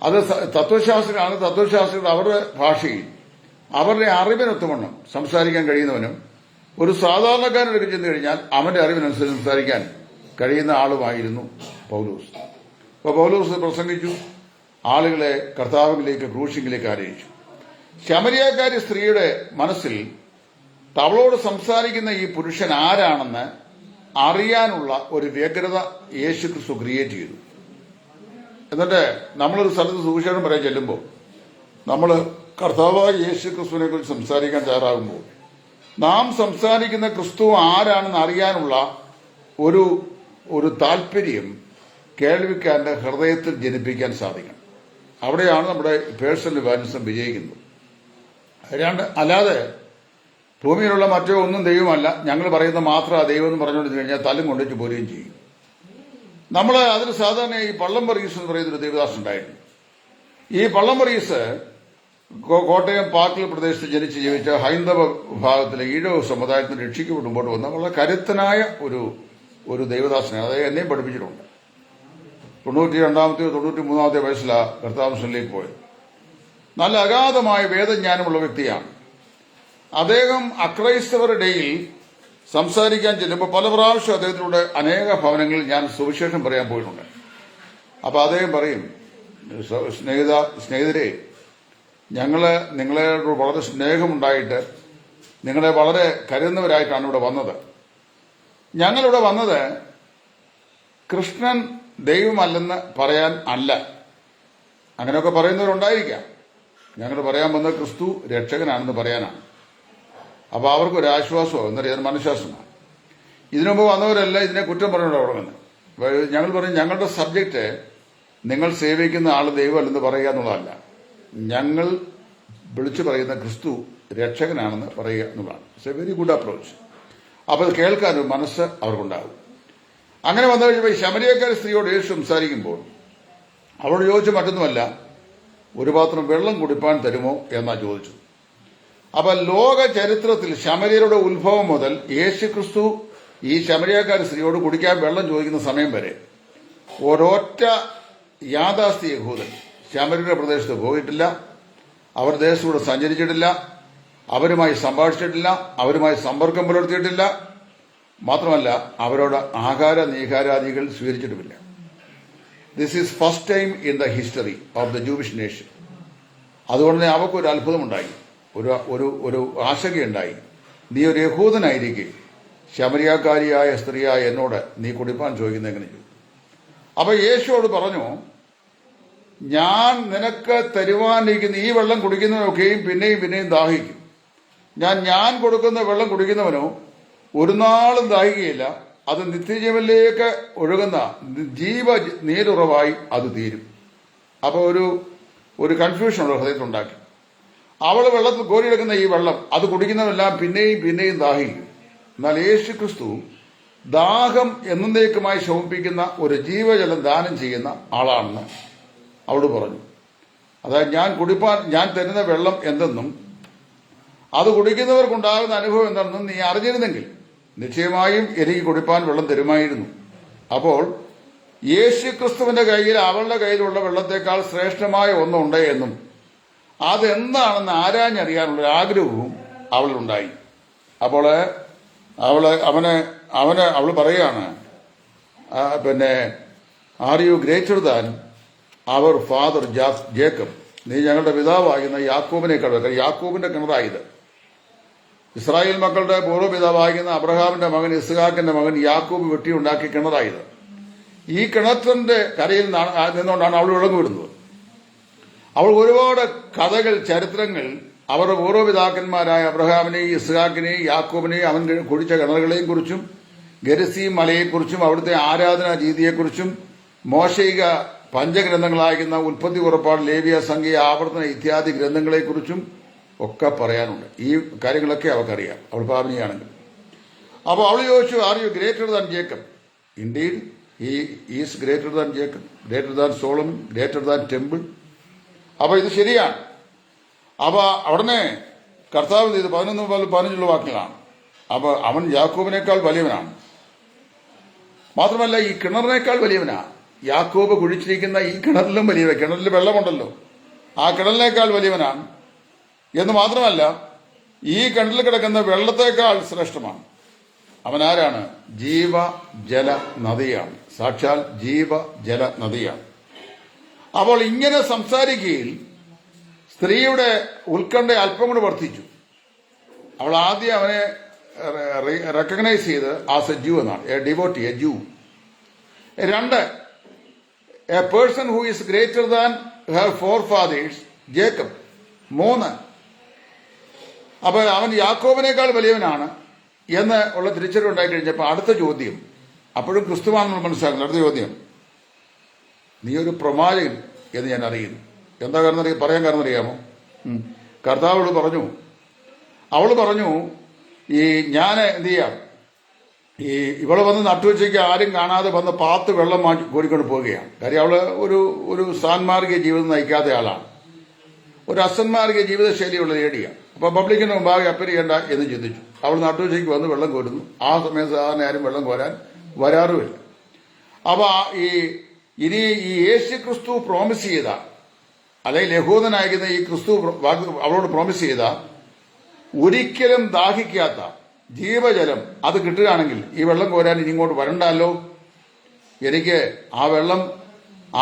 അത് തത്വശാസ്ത്രികൾ അവരുടെ ഭാഷയിൽ അവരുടെ അറിവിനൊത്തുവണ്ണം സംസാരിക്കാൻ കഴിയുന്നവനും ഒരു സാധാരണക്കാരനടുക്കൽ ചെന്ന് കഴിഞ്ഞാൽ അവന്റെ അറിവിനനുസരിച്ച് സംസാരിക്കാൻ കഴിയുന്ന ആളുമായിരുന്നു പൗലോസ്. അപ്പോൾ പൗലോസ് പ്രസംഗിച്ചു, ആളുകളെ കർത്താവിലേക്ക് ക്രൂശിങ്കിലേക്ക് ആനയിച്ചു. ശമരിയാക്കാരി സ്ത്രീയുടെ മനസ്സിൽ അവളോട് സംസാരിക്കുന്ന ഈ പുരുഷൻ ആരാണെന്ന് അറിയാനുള്ള ഒരു വ്യഗ്രത യേശുക്രിസ്തു ക്രിയേറ്റ് ചെയ്തു. എന്നിട്ട് നമ്മളൊരു സ്ഥലത്ത് സുവിശേഷം പറയാൻ ചെല്ലുമ്പോൾ, നമ്മൾ കർത്താവായ യേശുക്രിസ്തുവിനെ കുറിച്ച് സംസാരിക്കാൻ തയ്യാറാകുമ്പോൾ, നാം സംസാരിക്കുന്ന ക്രിസ്തു ആരാണെന്ന് അറിയാനുള്ള ഒരു താല്പര്യം കേൾവിക്കാരന്റെ ഹൃദയത്തിൽ ജനിപ്പിക്കാൻ സാധിക്കണം. അവിടെയാണ് നമ്മുടെ പേഴ്സണൽ വാല്യൂസം വിജയിക്കുന്നത്. അല്ലാതെ ഭൂമിയിലുള്ള മറ്റോ ഒന്നും ദൈവമല്ല, ഞങ്ങൾ പറയുന്ന മാത്രം ആ ദൈവം എന്ന് പറഞ്ഞുകൊണ്ടിരുന്നു കഴിഞ്ഞാൽ തല്ലും കൊണ്ടിട്ട് പോരുകയും ചെയ്യും. നമ്മൾ അതിന് സാധാരണ ഈ പള്ളം വർഗീസ് എന്ന് പറയുന്നൊരു ദേവദാസ് ഉണ്ടായിരുന്നു. ഈ പള്ളം വർഗീസ് കോട്ടയം പാക്കൽ പ്രദേശത്ത് ജനിച്ച് ജീവിച്ച ഹൈന്ദവ വിഭാഗത്തിലെ ഈഴവ സമുദായത്തിന് രക്ഷിക്കപ്പെട്ട് മുമ്പോട്ട് വന്ന വളരെ കരുത്തനായ ഒരു ദേവദാസനാണ്. അത് എന്നെയും പഠിപ്പിച്ചിട്ടുണ്ട്. 92-ാമത്തെയോ 93-ാമത്തെ വയസ്സിലാണ് കർത്താവിലേക്ക് പോയത്. നല്ല അഗാധമായ വേദജ്ഞാനമുള്ള വ്യക്തിയാണ്. അദ്ദേഹം അക്രൈസ്തവരുടെ ഇടയിൽ സംസാരിക്കാൻ ചെല്ലുമ്പോൾ പല പ്രാവശ്യം അദ്ദേഹത്തിലൂടെ അനേക ഭവനങ്ങളിൽ ഞാൻ സുവിശേഷം പറയാൻ പോയിട്ടുണ്ട്. അപ്പൊ അദ്ദേഹം പറയും, സ്നേഹിതരെ, നിങ്ങളെ വളരെ സ്നേഹമുണ്ടായിട്ട് നിങ്ങളെ വളരെ കരുതുന്നവരായിട്ടാണ് ഇവിടെ വന്നത്. ഞങ്ങളിവിടെ വന്നത് കൃഷ്ണൻ ദൈവമല്ലെന്ന് പറയാൻ അല്ല. അങ്ങനെയൊക്കെ പറയുന്നവരുണ്ടായിരിക്കാം. ഞങ്ങൾ പറയാൻ വന്നത് ക്രിസ്തു രക്ഷകനാണെന്ന് പറയാനാണ്. അപ്പൊ അവർക്കൊരു ആശ്വാസമോ എന്നറിയാൻ മനഃശാസ്ത്രമാണ്. ഇതിനുമുമ്പ് വന്നവരല്ല ഇതിനെ കുറ്റം പറഞ്ഞുകൊണ്ട് അവിടെ വന്ന് ഞങ്ങൾ പറയും, ഞങ്ങളുടെ സബ്ജക്റ്റ് നിങ്ങൾ സേവിക്കുന്ന ആൾ ദൈവമല്ലെന്ന് പറയുക എന്നുള്ളതല്ല, ഞങ്ങൾ വിളിച്ചു പറയുന്ന ക്രിസ്തു രക്ഷകനാണെന്ന് പറയുക എന്നുള്ളതാണ്. It's A very good approach. അപ്പോൾ അത് കേൾക്കാനൊരു മനസ്സ് അവർക്കുണ്ടാകും. അങ്ങനെ വന്നു കഴിഞ്ഞപ്പോൾ ഈ ശമരിയക്കാരി സ്ത്രീയോട് യേശു സംസാരിക്കുമ്പോൾ അവളോട് ചോദിച്ച മറ്റൊന്നുമല്ല, ഒരു പാത്രം വെള്ളം കുടിപ്പാൻ തരുമോ എന്നാ ചോദിച്ചത്. അപ്പൊ ലോക ചരിത്രത്തിൽ ശമര്യരുടെ ഉത്ഭവം മുതൽ യേശുക്രിസ്തു ഈ ശമര്യക്കാർ സ്ത്രീയോട് കുടിക്കാൻ വെള്ളം ചോദിക്കുന്ന സമയം വരെ ഒരൊറ്റ യാഥാസ്ഥിക യഹൂദൻ ശമര്യരുടെ പ്രദേശത്ത് പോയിട്ടില്ല, അവർ ദേശത്തൂടെ സഞ്ചരിച്ചിട്ടില്ല, അവരുമായി സംഭാഷിച്ചിട്ടില്ല, അവരുമായി സമ്പർക്കം പുലർത്തിയിട്ടില്ല, മാത്രമല്ല അവരോട് ആഹാര നീഹാരാദികൾ സ്വീകരിച്ചിട്ടുമില്ല. This is first time in the history of the Jewish nation. അതുകൊണ്ട് തന്നെ അവർക്കൊരു അത്ഭുതമുണ്ടായി, ഒരു ആശങ്കയുണ്ടായി. നീ ഒരു യഹൂദനായിരിക്കെ ശമരിയാക്കാരിയായ സ്ത്രീയായ എന്നോട് നീ കുടിപ്പാൻ ചോദിക്കുന്നത് എങ്ങനെ ചോദിച്ചു? അപ്പൊ യേശുവോട് പറഞ്ഞു, ഞാൻ നിനക്ക് തരുവാനിരിക്കുന്ന ഈ വെള്ളം കുടിക്കുന്നവനൊക്കെയും പിന്നെയും പിന്നെയും ദാഹിക്കും. ഞാൻ കൊടുക്കുന്ന വെള്ളം കുടിക്കുന്നവനോ ഒരു നാളും ദാഹിക്കുകയില്ല, അത് നിത്യജീവനിലേക്ക് ഒഴുകുന്ന ജീവ നീരുറവായി അത് തീരും. അപ്പൊ ഒരു കൺഫ്യൂഷനുള്ള ഹൃദയത്തിലുണ്ടാക്കി. അവൾ വെള്ളത്തിൽ കോരിയെടുക്കുന്ന ഈ വെള്ളം അത് കുടിക്കുന്നവരെല്ലാം പിന്നെയും പിന്നെയും ദാഹിക്കും. എന്നാൽ യേശുക്രിസ്തു ദാഹം എന്നേക്കുമായി ശമിപ്പിക്കുന്ന ഒരു ജീവജലം ദാനം ചെയ്യുന്ന ആളാണെന്ന് അവളോട് പറഞ്ഞു. അതായത് ഞാൻ തരുന്ന വെള്ളം എന്തെന്നും അത് കുടിക്കുന്നവർക്കുണ്ടാകുന്ന അനുഭവം എന്താണെന്നും നീ അറിഞ്ഞിരുന്നെങ്കിൽ നിശ്ചയമായും എനിക്ക് കുടിപ്പാൻ വെള്ളം തരുമായിരുന്നു. അപ്പോൾ യേശുക്രിസ്തുവിന്റെ കയ്യിൽ അവളുടെ കയ്യിലുള്ള വെള്ളത്തെക്കാൾ ശ്രേഷ്ഠമായ ഒന്നുണ്ട് എന്നും അതെന്താണെന്ന് ആരാഞ്ഞറിയാനുള്ള ആഗ്രഹവും അവളുണ്ടായി. അപ്പോൾ അവൾ പറയാണ്, are you greater than our father Jacob? നീ ഞങ്ങളുടെ പിതാവാകുന്ന യാക്കോബിനേക്കാൾ, യാക്കോബിന്റെ കിണറായത്. ഇസ്രായേൽ മക്കളുടെ പൂർവ്വപിതാവാകുന്ന അബ്രഹാമിന്റെ മകൻ ഇസ്ഹാക്കിന്റെ മകൻ യാക്കോബ് വെട്ടിയുണ്ടാക്കിയ കിണറായത്. ഈ കിണറ്റിന്റെ കരയിൽ നിന്നുകൊണ്ടാണ് അവൾ വെള്ളം വിടുന്നത്. അവൾ ഒരുപാട് കഥകൾ, ചരിത്രങ്ങൾ അവരുടെ പൂർവ്വപിതാക്കന്മാരായ അബ്രഹാമിനെയും ഇസ്ഹാക്കിനെയും യാക്കോബിനെയും അവൻ കുഴിച്ച കിണറുകളെയും കുറിച്ചും ഗെരസീം മലയെക്കുറിച്ചും അവിടുത്തെ ആരാധനാ രീതിയെക്കുറിച്ചും മോശയിക പഞ്ചഗ്രന്ഥങ്ങളായിരുന്ന ഉൽപ്പത്തി, പുറപ്പാട്, ലേവ്യ, സംഖ്യ, ആവർത്തന ഇത്യാദി ഗ്രന്ഥങ്ങളെക്കുറിച്ചും ഒക്കെ പറയാനുണ്ട്. ഈ കാര്യങ്ങളൊക്കെ അവൾക്കറിയാം, അവൾ പാവനിയാണെങ്കിൽ. അപ്പോൾ അവൾ ചോദിച്ചു, R you greater than Jacob? Indeed he is greater than Jacob, greater than Solomon, greater than temple. അപ്പൊ ഇത് ശരിയാണ്. അപ്പൊ അവിടനെ കർത്താവ് ചെയ്ത് 11-15 വാക്കുകളാണ്. അപ്പൊ അവൻ യാക്കോബിനേക്കാൾ വലിയവനാണ്, മാത്രമല്ല ഈ കിണറിനേക്കാൾ വലിയവനാണ്. യാക്കോബ് കുഴിച്ചിരിക്കുന്ന ഈ കിണറിലും വലിയവൻ, കിണറിൽ വെള്ളമുണ്ടല്ലോ, ആ കിണറിനേക്കാൾ വലിയവനാണ് എന്ന് മാത്രമല്ല ഈ കിണറിൽ കിടക്കുന്ന വെള്ളത്തേക്കാൾ ശ്രേഷ്ഠമാണ്. അവൻ ആരാണ്? ജീവജല നദിയാണ്, സാക്ഷാൽ ജീവജല നദിയാണ്. അപ്പോൾ ഇങ്ങനെ സംസാരിക്കുകയിൽ സ്ത്രീയുടെ ഉത്കണ്ഠ അല്പം കൂടെ വർദ്ധിച്ചു. അവൾ ആദ്യം അവനെ റെക്കഗ്നൈസ് ചെയ്ത് ആസ് എ ജൂ എന്നാണ്, A devotee, a Jew. 2, a person who is greater than her forefathers Jacob. 3, അപ്പൊ അവൻ യാക്കോബിനേക്കാൾ വലിയവനാണ് എന്ന് ഉള്ള തിരിച്ചറിവ് ഉണ്ടായി കഴിഞ്ഞപ്പോൾ അടുത്ത ചോദ്യം, അപ്പോഴും ക്രിസ്തുവാണെന്ന് മനസ്സിലാക്കുന്നു. അടുത്ത ചോദ്യം, നീ ഒരു പ്രവാചകൻ എന്ന് ഞാൻ അറിയുന്നു. എന്താ പറയാൻ കാരണം അറിയാമോ? കർത്താവോട് പറഞ്ഞു, അവള് പറഞ്ഞു, ഈ ഞാൻ എന്ത് ചെയ്യാം, ഈ ഇവള് വന്ന് നട്ടുവെച്ചേക്ക് ആരും കാണാതെ വന്ന് പാത്ത് വെള്ളം മാറ്റി കോരിക്കൊണ്ട് പോവുകയാണ്. കാര്യം അവള് ഒരു സാൻമാർഗിക ജീവിതം നയിക്കാത്ത ആളാണ്, ഒരു അസന്മാർഗിക ജീവിതശൈലിയുള്ള ലേഡിയാണ്. അപ്പൊ പബ്ലിക്കിന്റെ മുമ്പാകെ അപ്പീൽ ചെയ്യേണ്ട എന്ന് ചിന്തിച്ചു. അവൾ നട്ടുവെച്ചേക്ക് വന്ന് വെള്ളം കോരുന്നു. ആ സമയം സാധാരണ ആരും വെള്ളം കോരാൻ വരാറുമില്ല. അപ്പൊ ഇനി ഈ യേശു ക്രിസ്തു പ്രോമിസ് ചെയ്ത, അല്ലെങ്കിൽ യഹൂദനായിരിക്കുന്ന ഈ ക്രിസ്തു അവളോട് പ്രോമിസ് ചെയ്ത ഒരിക്കലും ദാഹിക്കാത്ത ജീവജലം അത് കിട്ടുകയാണെങ്കിൽ ഈ വെള്ളം കോരാൻ ഇനി ഇങ്ങോട്ട് വരണ്ടല്ലോ, എനിക്ക് ആ വെള്ളം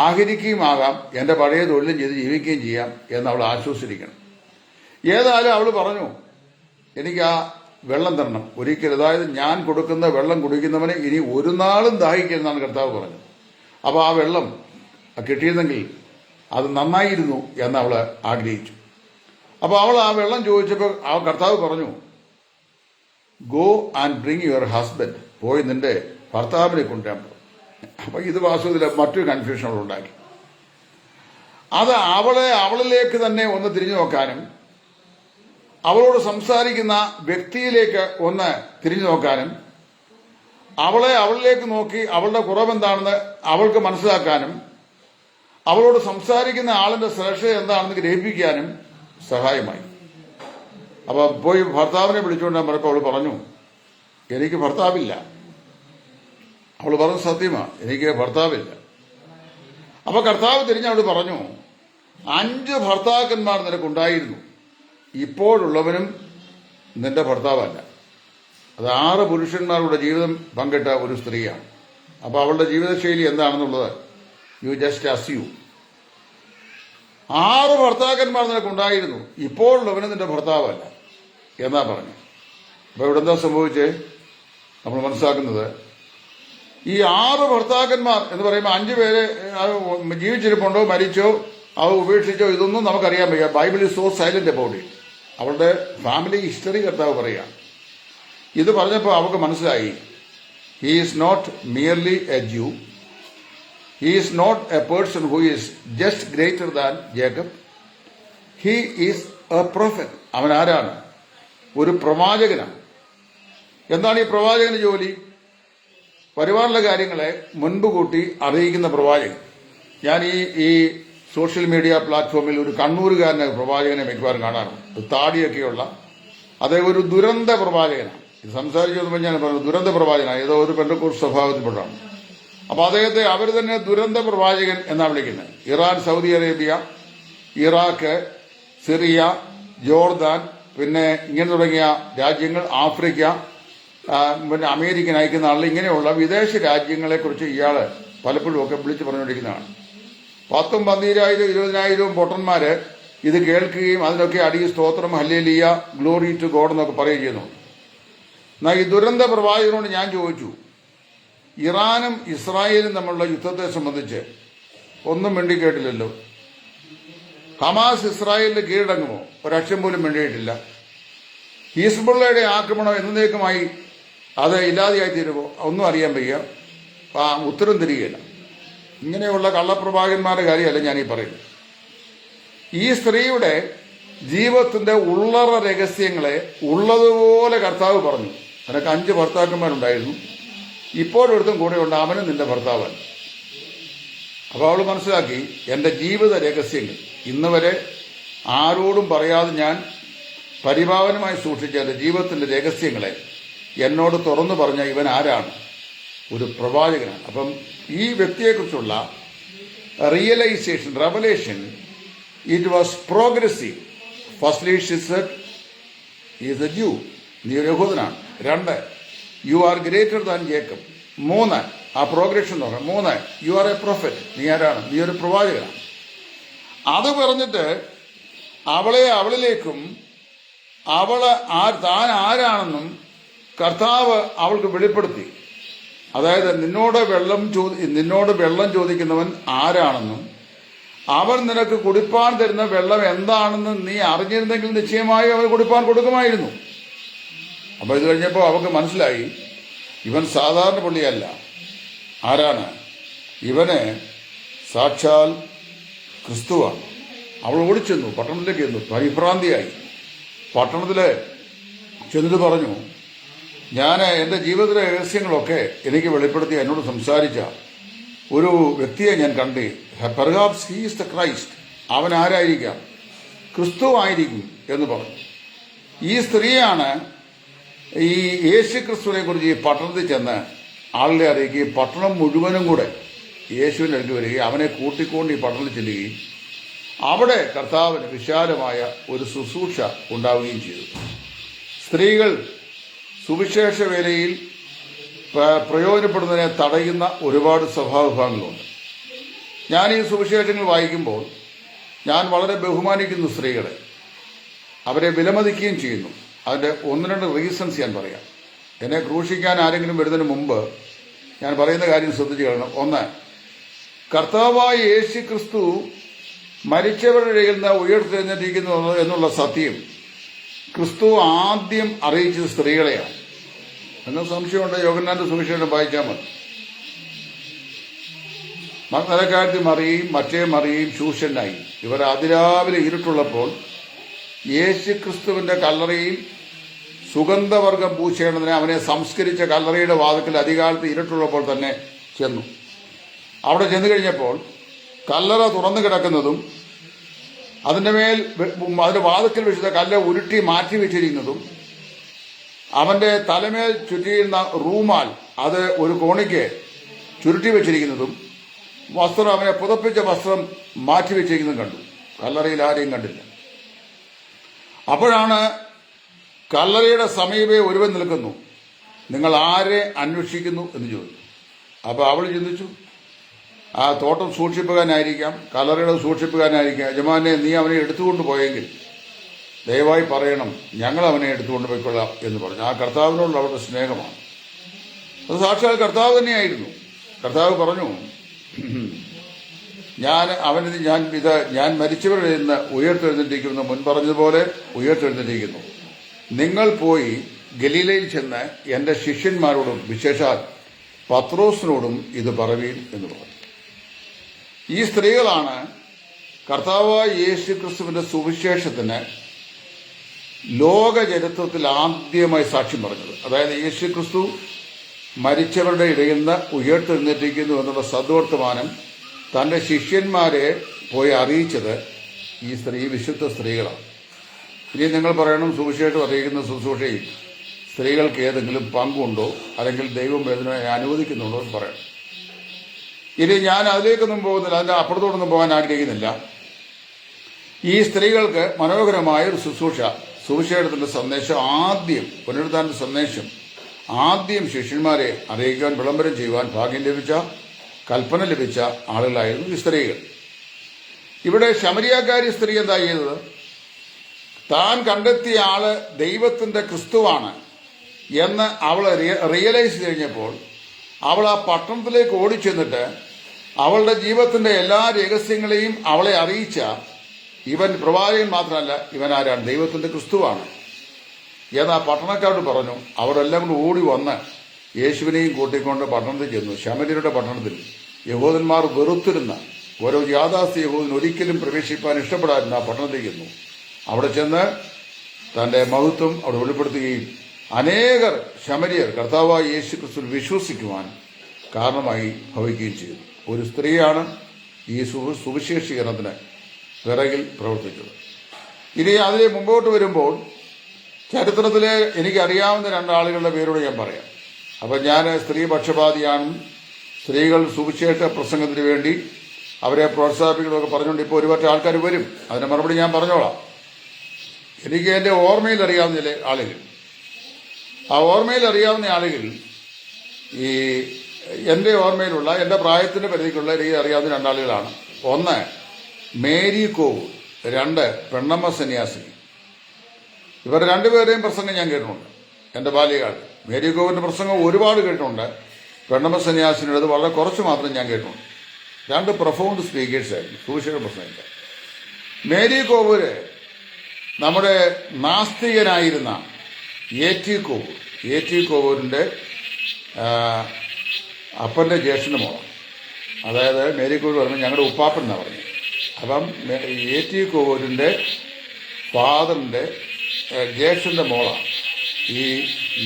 ആഹരിക്കുകയുമാകാം, എന്റെ പഴയ തൊഴിലും ചെയ്ത് ജീവിക്കുകയും ചെയ്യാം എന്ന് അവൾ ആശ്വസിച്ചിരിക്കണം. ഏതായാലും അവൾ പറഞ്ഞു, എനിക്ക് ആ വെള്ളം തരണം ഒരിക്കലും. അതായത് ഞാൻ കൊടുക്കുന്ന വെള്ളം കുടിക്കുന്നവനെ ഇനി ഒരു നാളും ദാഹിക്കരുതെന്നാണ് കർത്താവ് പറഞ്ഞത്. അപ്പൊ ആ വെള്ളം കിട്ടിയിരുന്നെങ്കിൽ അത് നന്നായിരുന്നു എന്ന് അവൾ ആഗ്രഹിച്ചു. അപ്പൊ അവൾ ആ വെള്ളം ചോദിച്ചപ്പോൾ ആ കർത്താവ് പറഞ്ഞു, go and bring your husband, പോയി നിന്റെ ഭർത്താവിനെ കൊണ്ടുവരാൻ പോകും. അപ്പൊ ഇത് വാസ്തവത്തിൽ മറ്റൊരു കൺഫ്യൂഷൻ അവൾ ഉണ്ടാക്കി. അത് അവളിലേക്ക് തന്നെ ഒന്ന് തിരിഞ്ഞു നോക്കാനും അവളോട് സംസാരിക്കുന്ന വ്യക്തിയിലേക്ക് ഒന്ന് തിരിഞ്ഞു നോക്കാനും അവളിലേക്ക് നോക്കി അവളുടെ കുറവെന്താണെന്ന് അവൾക്ക് മനസ്സിലാക്കാനും അവളോട് സംസാരിക്കുന്ന ആളിന്റെ ശ്രേഷ്ഠത എന്താണെന്ന് ഗ്രഹിപ്പിക്കാനും സഹായമായി. അപ്പൊ പോയി ഭർത്താവിനെ വിളിച്ചുകൊണ്ട് ഞാൻ പറഞ്ഞപ്പോൾ അവൾ പറഞ്ഞു, എനിക്ക് ഭർത്താവില്ല. അവൾ പറഞ്ഞു, സത്യമാ, എനിക്ക് ഭർത്താവില്ല. അപ്പൊ കർത്താവ് തിരിഞ്ഞ് അവൾ പറഞ്ഞു, 5 ഭർത്താക്കന്മാർ നിനക്കുണ്ടായിരുന്നു, ഇപ്പോഴുള്ളവനും നിന്റെ ഭർത്താവല്ല. അത് 6 പുരുഷന്മാരുടെ ജീവിതം പങ്കിട്ട ഒരു സ്ത്രീയാണ്. അപ്പൊ അവളുടെ ജീവിതശൈലി എന്താണെന്നുള്ളത് യു ജസ്റ്റ് അസ്യൂം. 6 ഭർത്താക്കന്മാർ നിനക്കുണ്ടായിരുന്നു, ഇപ്പോഴുള്ളവനും നിന്റെ ഭർത്താവല്ല എന്നാ പറഞ്ഞു. അപ്പൊ ഇവിടെ എന്താ സംഭവിച്ചേ? നമ്മൾ മനസ്സിലാക്കുന്നത്, ഈ 6 ഭർത്താക്കന്മാർ എന്ന് പറയുമ്പോൾ 5 പേര് ജീവിച്ചിരിപ്പുണ്ടോ, മരിച്ചോ, അത് ഉപേക്ഷിച്ചോ, ഇതൊന്നും നമുക്കറിയാൻ വയ്യ. Bible is so silent about it. അവളുടെ ഫാമിലി ഹിസ്റ്ററി കർത്താവ് പറയാം. ഇത് പറഞ്ഞപ്പോൾ അവർക്ക് മനസ്സിലായി, he is not merely a Jew, he is not a person who is just greater than Jacob, he is a prophet. അവൻ ആരാണ്? ഒരു പ്രവാചകനാണ്. എന്താണ് ഈ പ്രവാചകന് ജോലി? വരുവാനുള്ള കാര്യങ്ങളെ മുൻപ് കൂട്ടി അറിയിക്കുന്ന പ്രവാചകൻ. ഞാൻ ഈ സോഷ്യൽ മീഡിയ പ്ലാറ്റ്ഫോമിൽ ഒരു കണ്ണൂരുകാരനെ പ്രവാചകനെ മിക്കവാറും കാണാറുണ്ട്. താടിയൊക്കെയുള്ള അദ്ദേഹം ഒരു ദുരന്ത പ്രവാചകനാണ്. ഇത് സംസാരിച്ചു വന്നപ്പോൾ ഞാൻ പറഞ്ഞു, ദുരന്ത പ്രവാചകനാണ്, ഏതോ ഒരു പെന്തക്കോസ്ത് സ്വഭാവത്തിൽപ്പെട്ടാണ്. അപ്പൊ അദ്ദേഹത്തെ അവർ തന്നെ ദുരന്ത പ്രവാചകൻ എന്നാണ് വിളിക്കുന്നത്. Iran, Saudi Arabia, Iraq, Syria, Jordan, പിന്നെ ഇങ്ങനെ തുടങ്ങിയ രാജ്യങ്ങൾ, ആഫ്രിക്ക, പിന്നെ അമേരിക്കൻ അയക്കുന്ന ആൾ, ഇങ്ങനെയുള്ള വിദേശ രാജ്യങ്ങളെക്കുറിച്ച് ഇയാള് പലപ്പോഴും ഒക്കെ വിളിച്ചു പറഞ്ഞുകൊണ്ടിരിക്കുന്നതാണ്. 10,000, 12,000, 20,000 പൊട്ടന്മാര് ഇത് കേൾക്കുകയും അതിനൊക്കെ അടി സ്തോത്രം, ഹല്ലേലൂയ, ഗ്ലോറി ടു ഗോഡ് എന്നൊക്കെ പറയുകയും ചെയ്യുന്നു. എന്നാൽ ഈ ദുരന്ത പ്രവാചകനോട് ഞാൻ ചോദിച്ചു, ഇറാനും ഇസ്രായേലും തമ്മിലുള്ള യുദ്ധത്തെ സംബന്ധിച്ച് ഒന്നും മിണ്ടി കേട്ടില്ലല്ലോ. ഹമാസ് ഇസ്രായേലിന് കീഴടങ്ങുമോ? ഒരക്ഷരം പോലും മിണ്ടിയിട്ടില്ല. ഹിസ്ബുള്ളയുടെ ആക്രമണം എന്നേക്കുമായി അത് ഇല്ലാതെയായി തീരുമോ? ഒന്നും അറിയാൻ വയ്യ. ഉത്തരം തരികയില്ല. ഇങ്ങനെയുള്ള കള്ളപ്രവാചകന്മാരുടെ കാര്യമല്ല ഞാനീ പറയുന്നത്. ഈ സ്ത്രീയുടെ ജീവിതത്തിന്റെ ഉള്ളറ രഹസ്യങ്ങളെ ഉള്ളതുപോലെ കർത്താവ് പറഞ്ഞു. നിനക്ക് 5 ഭർത്താക്കന്മാരുണ്ടായിരുന്നു, ഇപ്പോഴൊരുത്തും കൂടെയുണ്ട്, അവനും നിന്റെ ഭർത്താവല്ല. അപ്പോൾ അവൾ മനസ്സിലാക്കി, എന്റെ ജീവിത രഹസ്യങ്ങൾ ഇന്ന് വരെ ആരോടും പറയാതെ ഞാൻ പരിപാവനമായി സൂക്ഷിച്ച എന്റെ ജീവിതത്തിന്റെ രഹസ്യങ്ങളെ എന്നോട് തുറന്നു പറഞ്ഞ ഇവൻ ആരാണ്? ഒരു പ്രവാചകനാണ്. അപ്പം ഈ വ്യക്തിയെക്കുറിച്ചുള്ള realisation, revelation, it was progressive. Firstly she said, he is a Jew, നീ ഒരു യഹൂദനാണ്. 2, you are greater than Jacob. 3, ആ പ്രോഗ്രഷൻ എന്ന് പറയാം. 3, യു ആർ എ പ്രൊഫറ്റ്, നീ ആരാണ്? നീ ഒരു പ്രവാചകനാണ്. അത് പറഞ്ഞിട്ട് അവളിലേക്കും താൻ ആരാണെന്നും കർത്താവ് അവൾക്ക് വെളിപ്പെടുത്തി. അതായത് നിന്നോട് വെള്ളം ചോദിക്കുന്നവൻ ആരാണെന്നും അവൻ നിനക്ക് കുടിപ്പാൻ തരുന്ന വെള്ളം എന്താണെന്നും നീ അറിഞ്ഞിരുന്നെങ്കിൽ നിശ്ചയമായും അവൻ കുടിപ്പാൻ കൊടുക്കുമായിരുന്നു. അപ്പൊ ഇത് കഴിഞ്ഞപ്പോൾ അവൾക്ക് മനസ്സിലായി, ഇവൻ സാധാരണ പുള്ളിയല്ല. ആരാണ്? ഇവന് സാക്ഷാൽ ക്രിസ്തുവാണ്. അവൾ ഓടിച്ചെന്നു, പട്ടണത്തിലേക്ക് ചെന്നു, പരിഭ്രാന്തിയായി. പട്ടണത്തില് ചെന്നിട്ട് പറഞ്ഞു, ഞാൻ എൻ്റെ ജീവിതത്തിലെ രഹസ്യങ്ങളൊക്കെ എനിക്ക് വെളിപ്പെടുത്തി എന്നോട് സംസാരിച്ച ഒരു വ്യക്തിയെ ഞാൻ കണ്ടേ. Perhaps he is the Christ. അവൻ ആരായിരിക്കാം? ക്രിസ്തു ആയിരിക്കും എന്ന് പറഞ്ഞു. ഈ സ്ത്രീയാണ് ഈ യേശു ക്രിസ്തുവിനെ കുറിച്ച് ഈ പട്ടണത്തിൽ ചെന്ന് ആളുകളെ അറിയിക്കുകയും പട്ടണം മുഴുവനും കൂടെ യേശുവിൻ്റെ അടുത്ത് വരികയും അവനെ കൂട്ടിക്കൊണ്ട് ഈ പട്ടണത്തിൽ ചെല്ലുകയും അവിടെ കർത്താവിന് വിശാലമായ ഒരു ശുശ്രൂഷ ഉണ്ടാവുകയും ചെയ്തു. സ്ത്രീകൾ സുവിശേഷ വേലയിൽ പ്രയോജനപ്പെടുന്നതിനെ തടയുന്ന ഒരുപാട് സ്വഭാവഭാവങ്ങളുണ്ട്. ഞാൻ ഈ സുവിശേഷങ്ങൾ വായിക്കുമ്പോൾ ഞാൻ വളരെ ബഹുമാനിക്കുന്നു സ്ത്രീകളെ, അവരെ വിലമതിക്കുകയും ചെയ്യുന്നു. അതിൻ്റെ 1-2 റീസൺസ് ഞാൻ പറയാം. എന്നെ ക്രൂശിക്കാൻ ആരെങ്കിലും വരുന്നതിന് മുമ്പ് ഞാൻ പറയുന്ന കാര്യം ശ്രദ്ധിച്ചു കാണണം. 1, കർത്താവായ യേശു ക്രിസ്തു മരിച്ചവരുടെ ഇടയിൽ നിന്ന് ഉയർത്തെഴുന്നേറ്റിരിക്കുന്നു എന്നുള്ള സത്യം ക്രിസ്തു ആദ്യം അറിയിച്ചത് സ്ത്രീകളെയാണ്. എന്ന സംശയമുണ്ട്, യോഹന്നാന്റെ സുവിശേഷം വായിച്ചാൽ മതി. മഗ്ദലക്കാരത്തി മറിയയും മറ്റേ മറിയയും ശൂഷനായി. ഇവർ അതിരാവിലെ ഇരുട്ടുള്ളപ്പോൾ യേശു ക്രിസ്തുവിന്റെ കല്ലറയിൽ സുഗന്ധവർഗം പൂശേണ്ടതിന് അവനെ സംസ്കരിച്ച കല്ലറയുടെ വാതിക്കൽ അധികാലത്ത് ഇരുട്ടുള്ളപ്പോൾ തന്നെ ചെന്നു. അവിടെ ചെന്നു കഴിഞ്ഞപ്പോൾ കല്ലറ തുറന്നു കിടക്കുന്നതും അതിന്റെ മേൽ അതിന്റെ വാതിക്കൽ വെച്ചിട്ട് കല്ല് ഉരുട്ടി മാറ്റി വെച്ചിരിക്കുന്നതും അവന്റെ തലമേൽ ചുറ്റിയിരുന്ന റൂമാൽ അത് ഒരു കോണിക്ക് ചുരുട്ടി വെച്ചിരിക്കുന്നതും വസ്ത്രം അവനെ പുതപ്പിച്ച വസ്ത്രം മാറ്റി വെച്ചിരിക്കുന്നതും കണ്ടു. കല്ലറയിൽ ആരെയും കണ്ടില്ല. അപ്പോഴാണ് കല്ലറയുടെ സമീപേ ഒരുവൻ നിൽക്കുന്നു. നിങ്ങൾ ആരെ അന്വേഷിക്കുന്നു എന്ന് ചോദിച്ചു. അപ്പോൾ അവൾ ചിന്തിച്ചു, ആ തോട്ടം സൂക്ഷിപ്പുകാരനായിരിക്കാം, കല്ലറയുടെ സൂക്ഷിപ്പുകാരനായിരിക്കാം. യജമാനെ, നീ അവനെ എടുത്തുകൊണ്ട് പോയെങ്കിൽ ദയവായി പറയണം, ഞങ്ങൾ അവനെ എടുത്തുകൊണ്ട് പോയിക്കൊള്ളാം എന്ന് പറഞ്ഞു. ആ കർത്താവിനോടുള്ള അവരുടെ സ്നേഹമാണ്. അത് സാക്ഷാൽ കർത്താവ് തന്നെയായിരുന്നു. കർത്താവ് പറഞ്ഞു, ഞാൻ മരിച്ചവരിൽ നിന്ന് ഉയർത്തെഴുന്നേറ്റിരിക്കുന്നു, മുൻ പറഞ്ഞതുപോലെ ഉയർത്തെഴുന്നേറ്റിരിക്കുന്നു. നിങ്ങൾ പോയി ഗലീലയിൽ ചെന്ന് എന്റെ ശിഷ്യന്മാരോടും വിശേഷാൽ പത്രോസിനോടും ഇത് പറവീൻ എന്ന് പറഞ്ഞു. ഈ സ്ത്രീകളാണ് കർത്താവായ യേശു ക്രിസ്തുവിന്റെ സുവിശേഷത്തിന് ലോക ചരിത്രത്തിൽ ആദ്യമായി സാക്ഷ്യം പറഞ്ഞത്. അതായത് യേശു ക്രിസ്തു മരിച്ചവരുടെ ഇടയിൽ നിന്ന് ഉയർത്തെഴുന്നേറ്റിരിക്കുന്നു എന്നുള്ള സദ്വർത്തമാനം തന്റെ ശിഷ്യന്മാരെ പോയി അറിയിച്ചത് ഈ വിശുദ്ധ സ്ത്രീകളാണ്. ഇനി നിങ്ങൾ പറയണം, സുവിശേഷം അറിയിക്കുന്ന ശുശ്രൂഷയിൽ സ്ത്രീകൾക്ക് ഏതെങ്കിലും പങ്കുണ്ടോ, അല്ലെങ്കിൽ ദൈവം വേദനയെ അനുവദിക്കുന്നുണ്ടോ എന്ന് പറയണം. ഇനി ഞാൻ അതിലേക്കൊന്നും പോകുന്നില്ല, അതിന്റെ അപ്പുറത്തോടൊന്നും പോകാൻ ആഗ്രഹിക്കുന്നില്ല. ഈ സ്ത്രീകൾക്ക് മനോഹരമായ ഒരു ശുശ്രൂഷ, സുവിശേഷത്തിന്റെ സന്ദേശം പുനരുദ്ധാനത്തിന്റെ സന്ദേശം ആദ്യം ശിഷ്യന്മാരെ അറിയിക്കാൻ, വിളംബരം ചെയ്യുവാൻ ഭാഗ്യം ലഭിച്ച, കൽപ്പന ലഭിച്ച ആളുകളായിരുന്നു ഈ സ്ത്രീകൾ. ഇവിടെ ശമരിയാക്കാരി സ്ത്രീ എന്താ ചെയ്തത്? താൻ കണ്ടെത്തിയ ആള് ദൈവത്തിന്റെ ക്രിസ്തുവാണ് എന്ന് അവൾ റിയലൈസ് കഴിഞ്ഞപ്പോൾ അവൾ ആ പട്ടണത്തിലേക്ക് ഓടിച്ചെന്നിട്ട് അവളുടെ ജീവിതത്തിന്റെ എല്ലാ രഹസ്യങ്ങളെയും അവളെ അറിയിച്ച ഇവൻ പ്രവാചകൻ മാത്രമല്ല, ഇവൻ ആരാണ്? ദൈവത്തിന്റെ ക്രിസ്തുവാണ് എന്ന് ആ പട്ടണക്കാരോട് പറഞ്ഞു. അവരെല്ലാം കൂടി ഓടി വന്ന് യേശുവിനെയും കൂട്ടിക്കൊണ്ട് പട്ടണത്തിൽ ചെന്നു. ശമര്യരുടെ പട്ടണത്തിൽ യഹൂദന്മാർ വെറുത്തിരുന്ന ഓരോ യാഥാസ്ഥ യഹൂദൻ ഒരിക്കലും പ്രവേശിപ്പാൻ ഇഷ്ടപ്പെടാതിരുന്ന ആ പട്ടണത്തിൽ ചെന്നു. അവിടെ ചെന്ന് തന്റെ മഹത്വം അവിടെ വെളിപ്പെടുത്തുകയും അനേകർ ശമര്യർ കർത്താവായ യേശു ക്രിസ്തുവിൽ വിശ്വസിക്കുവാൻ കാരണമായി ഭവിക്കുകയും ചെയ്തു. ഒരു സ്ത്രീയാണ് ഈ സുവിശേഷീകരണത്തിന് പിറകിൽ പ്രവർത്തിച്ചത്. ഇനി അതിലെ മുമ്പോട്ട് വരുമ്പോൾ ചരിത്രത്തിലെ എനിക്കറിയാവുന്ന രണ്ടാളുകളുടെ പേരോട് ഞാൻ പറയാം. അപ്പം ഞാൻ സ്ത്രീ പക്ഷപാതിയാണ്. സ്ത്രീകൾ സുവിശേഷ പ്രസംഗത്തിന് വേണ്ടി അവരെ പ്രോത്സാഹിപ്പിക്കണമെന്നൊക്കെ പറഞ്ഞുകൊണ്ട് ഇപ്പോൾ ഒരുപാട് ആൾക്കാർ വരും. അതിന് മറുപടി ഞാൻ പറഞ്ഞോളാം. എനിക്ക് എൻ്റെ ഓർമ്മയിൽ അറിയാവുന്ന ചില ആളുകൾ, ആ ഓർമ്മയിൽ അറിയാവുന്ന ആളുകൾ ഈ എൻ്റെ ഓർമ്മയിലുള്ള എൻ്റെ പ്രായത്തിൻ്റെ പരിധിക്കുള്ള രീതി അറിയാവുന്ന രണ്ടാളുകളാണ്. ഒന്ന് മേരി കോവൂർ, രണ്ട് പെണ്ണമ്മ സന്യാസിനി. ഇവർ രണ്ടുപേരെയും പ്രസംഗം ഞാൻ കേട്ടിട്ടുണ്ട് എൻ്റെ ബാല്യകാലത്ത്. മേരി കോവൂരിന്റെ പ്രസംഗം ഒരുപാട് കേട്ടിട്ടുണ്ട്. പെണ്ണമ്മ സന്യാസിനിയുടേത് വളരെ കുറച്ച് മാത്രം ഞാൻ കേട്ടിട്ടുണ്ട്. രണ്ട് പ്രൊഫൗണ്ട് സ്പീക്കേഴ്സായിരുന്നു സുവിശേഷ പ്രസംഗിക്കാൻ. മേരി കോവൂര് നമ്മുടെ നാസ്തികനായിരുന്ന എ ടി കോവൂരിന്റെ അപ്പന്റെ ജ്യേഷ്ഠന്റെ മോളാണ്. അതായത് മേരി കോവൂർ പറഞ്ഞാൽ ഞങ്ങളുടെ ഉപ്പാപ്പൻ എന്നാണ് പറഞ്ഞത്. അപ്പം എ ടി കോവൂരിന്റെ ഫാദറിന്റെ ജ്യേഷ്ഠന്റെ മോളാണ് ഈ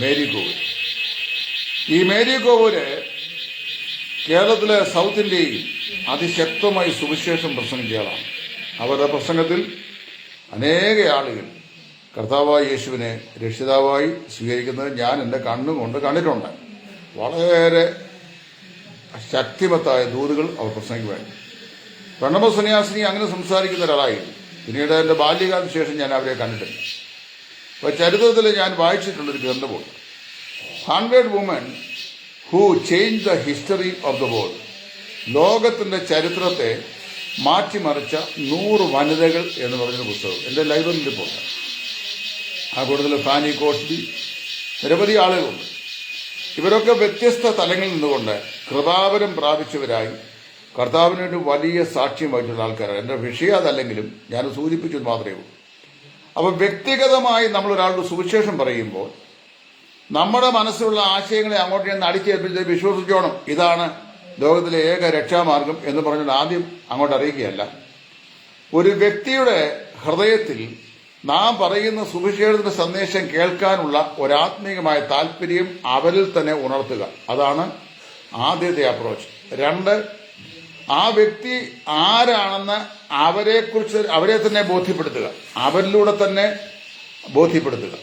മേരി കോവൂർ. ഈ മേരി കോവൂര് കേരളത്തിലെ സൗത്ത് ഇന്ത്യയിൽ അതിശക്തമായി സുവിശേഷം പ്രസംഗിച്ചയാളാണ്. അവരുടെ പ്രസംഗത്തിൽ അനേക ആളുകൾ കർത്താവായ യേശുവിനെ രക്ഷിതാവായി സ്വീകരിക്കുന്നത് ഞാൻ എൻ്റെ കണ്ണുകൊണ്ട് കണ്ടിട്ടുണ്ട്. വളരെ ശക്തിമത്തായ ദൂതുകൾ അവർ പ്രസംഗിക്കുവായിരുന്നു. പെണ്ണമ്മ സന്യാസിനി അങ്ങനെ സംസാരിക്കുന്ന ഒരാളായിരുന്നു. പിന്നീട് എൻ്റെ ബാല്യകാലത്തിന് ശേഷം ഞാൻ അവരെ കണ്ടിട്ടില്ല. അപ്പോൾ ചരിത്രത്തിൽ ഞാൻ വായിച്ചിട്ടുള്ളൊരു ഗ്രന്ഥമുണ്ട്, 100 Women Who Changed the History of the World. ലോകത്തിന്റെ ചരിത്രത്തെ മാറ്റിമറിച്ച 100 വനിതകൾ എന്ന് പറഞ്ഞൊരു പുസ്തകം എൻ്റെ ലൈബ്രറിയിൽ പോകാം. ആ കൂടുതൽ ഫാനി കോഷ്ബി, നിരവധി ആളുകളുണ്ട്. ഇവരൊക്കെ വ്യത്യസ്ത തലങ്ങളിൽ നിന്നുകൊണ്ട് കൃപാവരം പ്രാപിച്ചവരായി കർത്താവിന് വേണ്ടി വലിയ സാക്ഷ്യം വഹിച്ചുള്ള ആൾക്കാരാണ്. എൻ്റെ വിഷയം അതല്ലെങ്കിലും ഞാൻ സൂചിപ്പിച്ചത് മാത്രമേ ഉള്ളൂ. അപ്പോൾ വ്യക്തിഗതമായി നമ്മളൊരാളുടെ സുവിശേഷം പറയുമ്പോൾ നമ്മുടെ മനസ്സിലുള്ള ആശയങ്ങളെ അങ്ങോട്ട് ഞാൻ അടിച്ചേൽപ്പിച്ച് വിശ്വസിച്ചോണം, ഇതാണ് ലോകത്തിലെ ഏക രക്ഷാമാർഗം എന്ന് പറഞ്ഞാൽ ആദ്യം അങ്ങോട്ട് അറിയിക്കുകയല്ല. ഒരു വ്യക്തിയുടെ ഹൃദയത്തിൽ നാം പറയുന്ന സുവിശേഷത്തിന്റെ സന്ദേശം കേൾക്കാനുള്ള ഒരാത്മീകമായ താല്പര്യം അവരിൽ തന്നെ ഉണർത്തുക. അതാണ് ആദ്യത്തെ അപ്രോച്ച്. രണ്ട്, ആ വ്യക്തി ആരാണെന്ന് അവരെ തന്നെ ബോധ്യപ്പെടുത്തുക, അവരിലൂടെ തന്നെ ബോധ്യപ്പെടുത്തുക.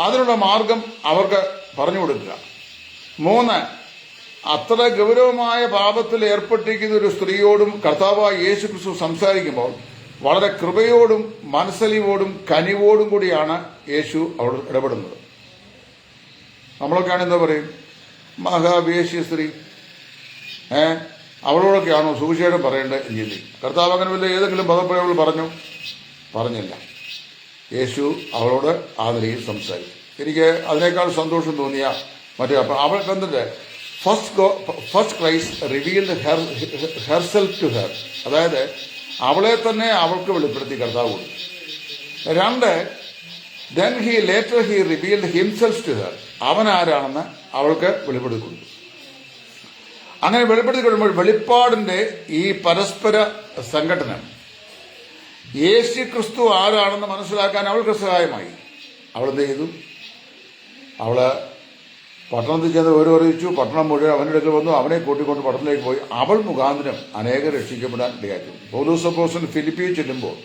അതിനുള്ള മാർഗം അവർക്ക് പറഞ്ഞു കൊടുക്കുക. 3, അത്ര ഗൗരവമായ പാപത്തിൽ ഏർപ്പെട്ടിരിക്കുന്ന ഒരു സ്ത്രീയോടും കർത്താവായ യേശു ക്രിസ്തു സംസാരിക്കുമ്പോൾ വളരെ കൃപയോടും മനസ്സലിവോടും കനിവോടും കൂടിയാണ് യേശു അവിടെ ഇടപെടുന്നത്. നമ്മളൊക്കെയാണ് എന്താ പറയും, മഹാവേശ്യ സ്ത്രീ, അവളോടൊക്കെയാണോ സുവിശേഷം പറയേണ്ടത് എന്ന് ചിന്തിക്കും. കർത്താവ് അങ്ങനെ വല്ല ഏതെങ്കിലും പദപ്രയോഗങ്ങൾ പറഞ്ഞില്ല. യേശു അവളോട് ആ നിലയിൽ സംസാരിക്കും. എനിക്ക് അതിനേക്കാൾ സന്തോഷം തോന്നിയ അവൾ കണ്ടിട്ട് first Christ revealed herself to her, അതായത് അവളെ തന്നെ അവൾക്ക് വെളിപ്പെടുത്തി കർത്താവ് കൊടുത്തു. 2, then later he revealed himself to her, അവൻ ആരാണെന്ന് അവൾക്ക് വെളിപ്പെടുത്തി കൊടുത്തു. അങ്ങനെ വെളിപ്പെടുത്തി കൊടുക്കുമ്പോൾ വെളിപ്പാടിന്റെ ഈ പരസ്പര സംഘടനം യേശു ക്രിസ്തു ആരാണെന്ന് മനസ്സിലാക്കാൻ അവൾക്ക് സഹായമായി. അവളെന്ത് ചെയ്തു? അവള് പട്ടണത്തിൽ ചെന്ന് വിവരം അറിയിച്ചു. പട്ടണം മുഴുവൻ അവൻ്റെ അടുക്കൽ വന്നു. അവനെ കൂട്ടിക്കൊണ്ട് പട്ടണത്തിലേക്ക് പോയി. അവൾ മുഖാന്തരം അനേകം രക്ഷിക്കപ്പെടാൻ ഇടയാക്കി. പൗലോസ് അപ്പോസ്തലൻ ഫിലിപ്പിയിൽ ചെല്ലുമ്പോൾ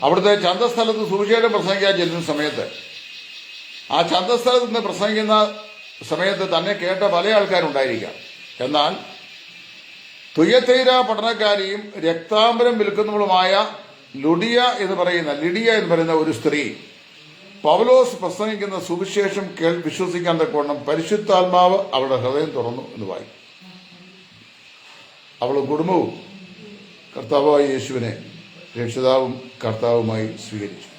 അവിടുത്തെ ചന്തസ്ഥലത്ത് സുവിശേഷം പ്രസംഗിക്കാൻ ചെല്ലുന്ന സമയത്ത് ആ ചന്തസ്ഥലത്ത് നിന്ന് പ്രസംഗിക്കുന്ന സമയത്ത് തന്നെ കേട്ട പല ആൾക്കാരുണ്ടായിരിക്കാം. എന്നാൽ തുയത്തൈര പട്ടണക്കാരിയും രക്താംബരം വിൽക്കുന്നവളുമായ ലിഡിയ എന്ന് പറയുന്ന ഒരു സ്ത്രീ പൗലോസ് പ്രസംഗിക്കുന്ന സുവിശേഷം വിശ്വസിക്കാൻ തക്കവണ്ണം പരിശുദ്ധാത്മാവ് അവളുടെ ഹൃദയം തുറന്നു എന്ന് വായിക്കും. അവളും കുടുംബവും കർത്താവായ യേശുവിനെ രക്ഷിതാവും കർത്താവുമായി സ്വീകരിച്ചു.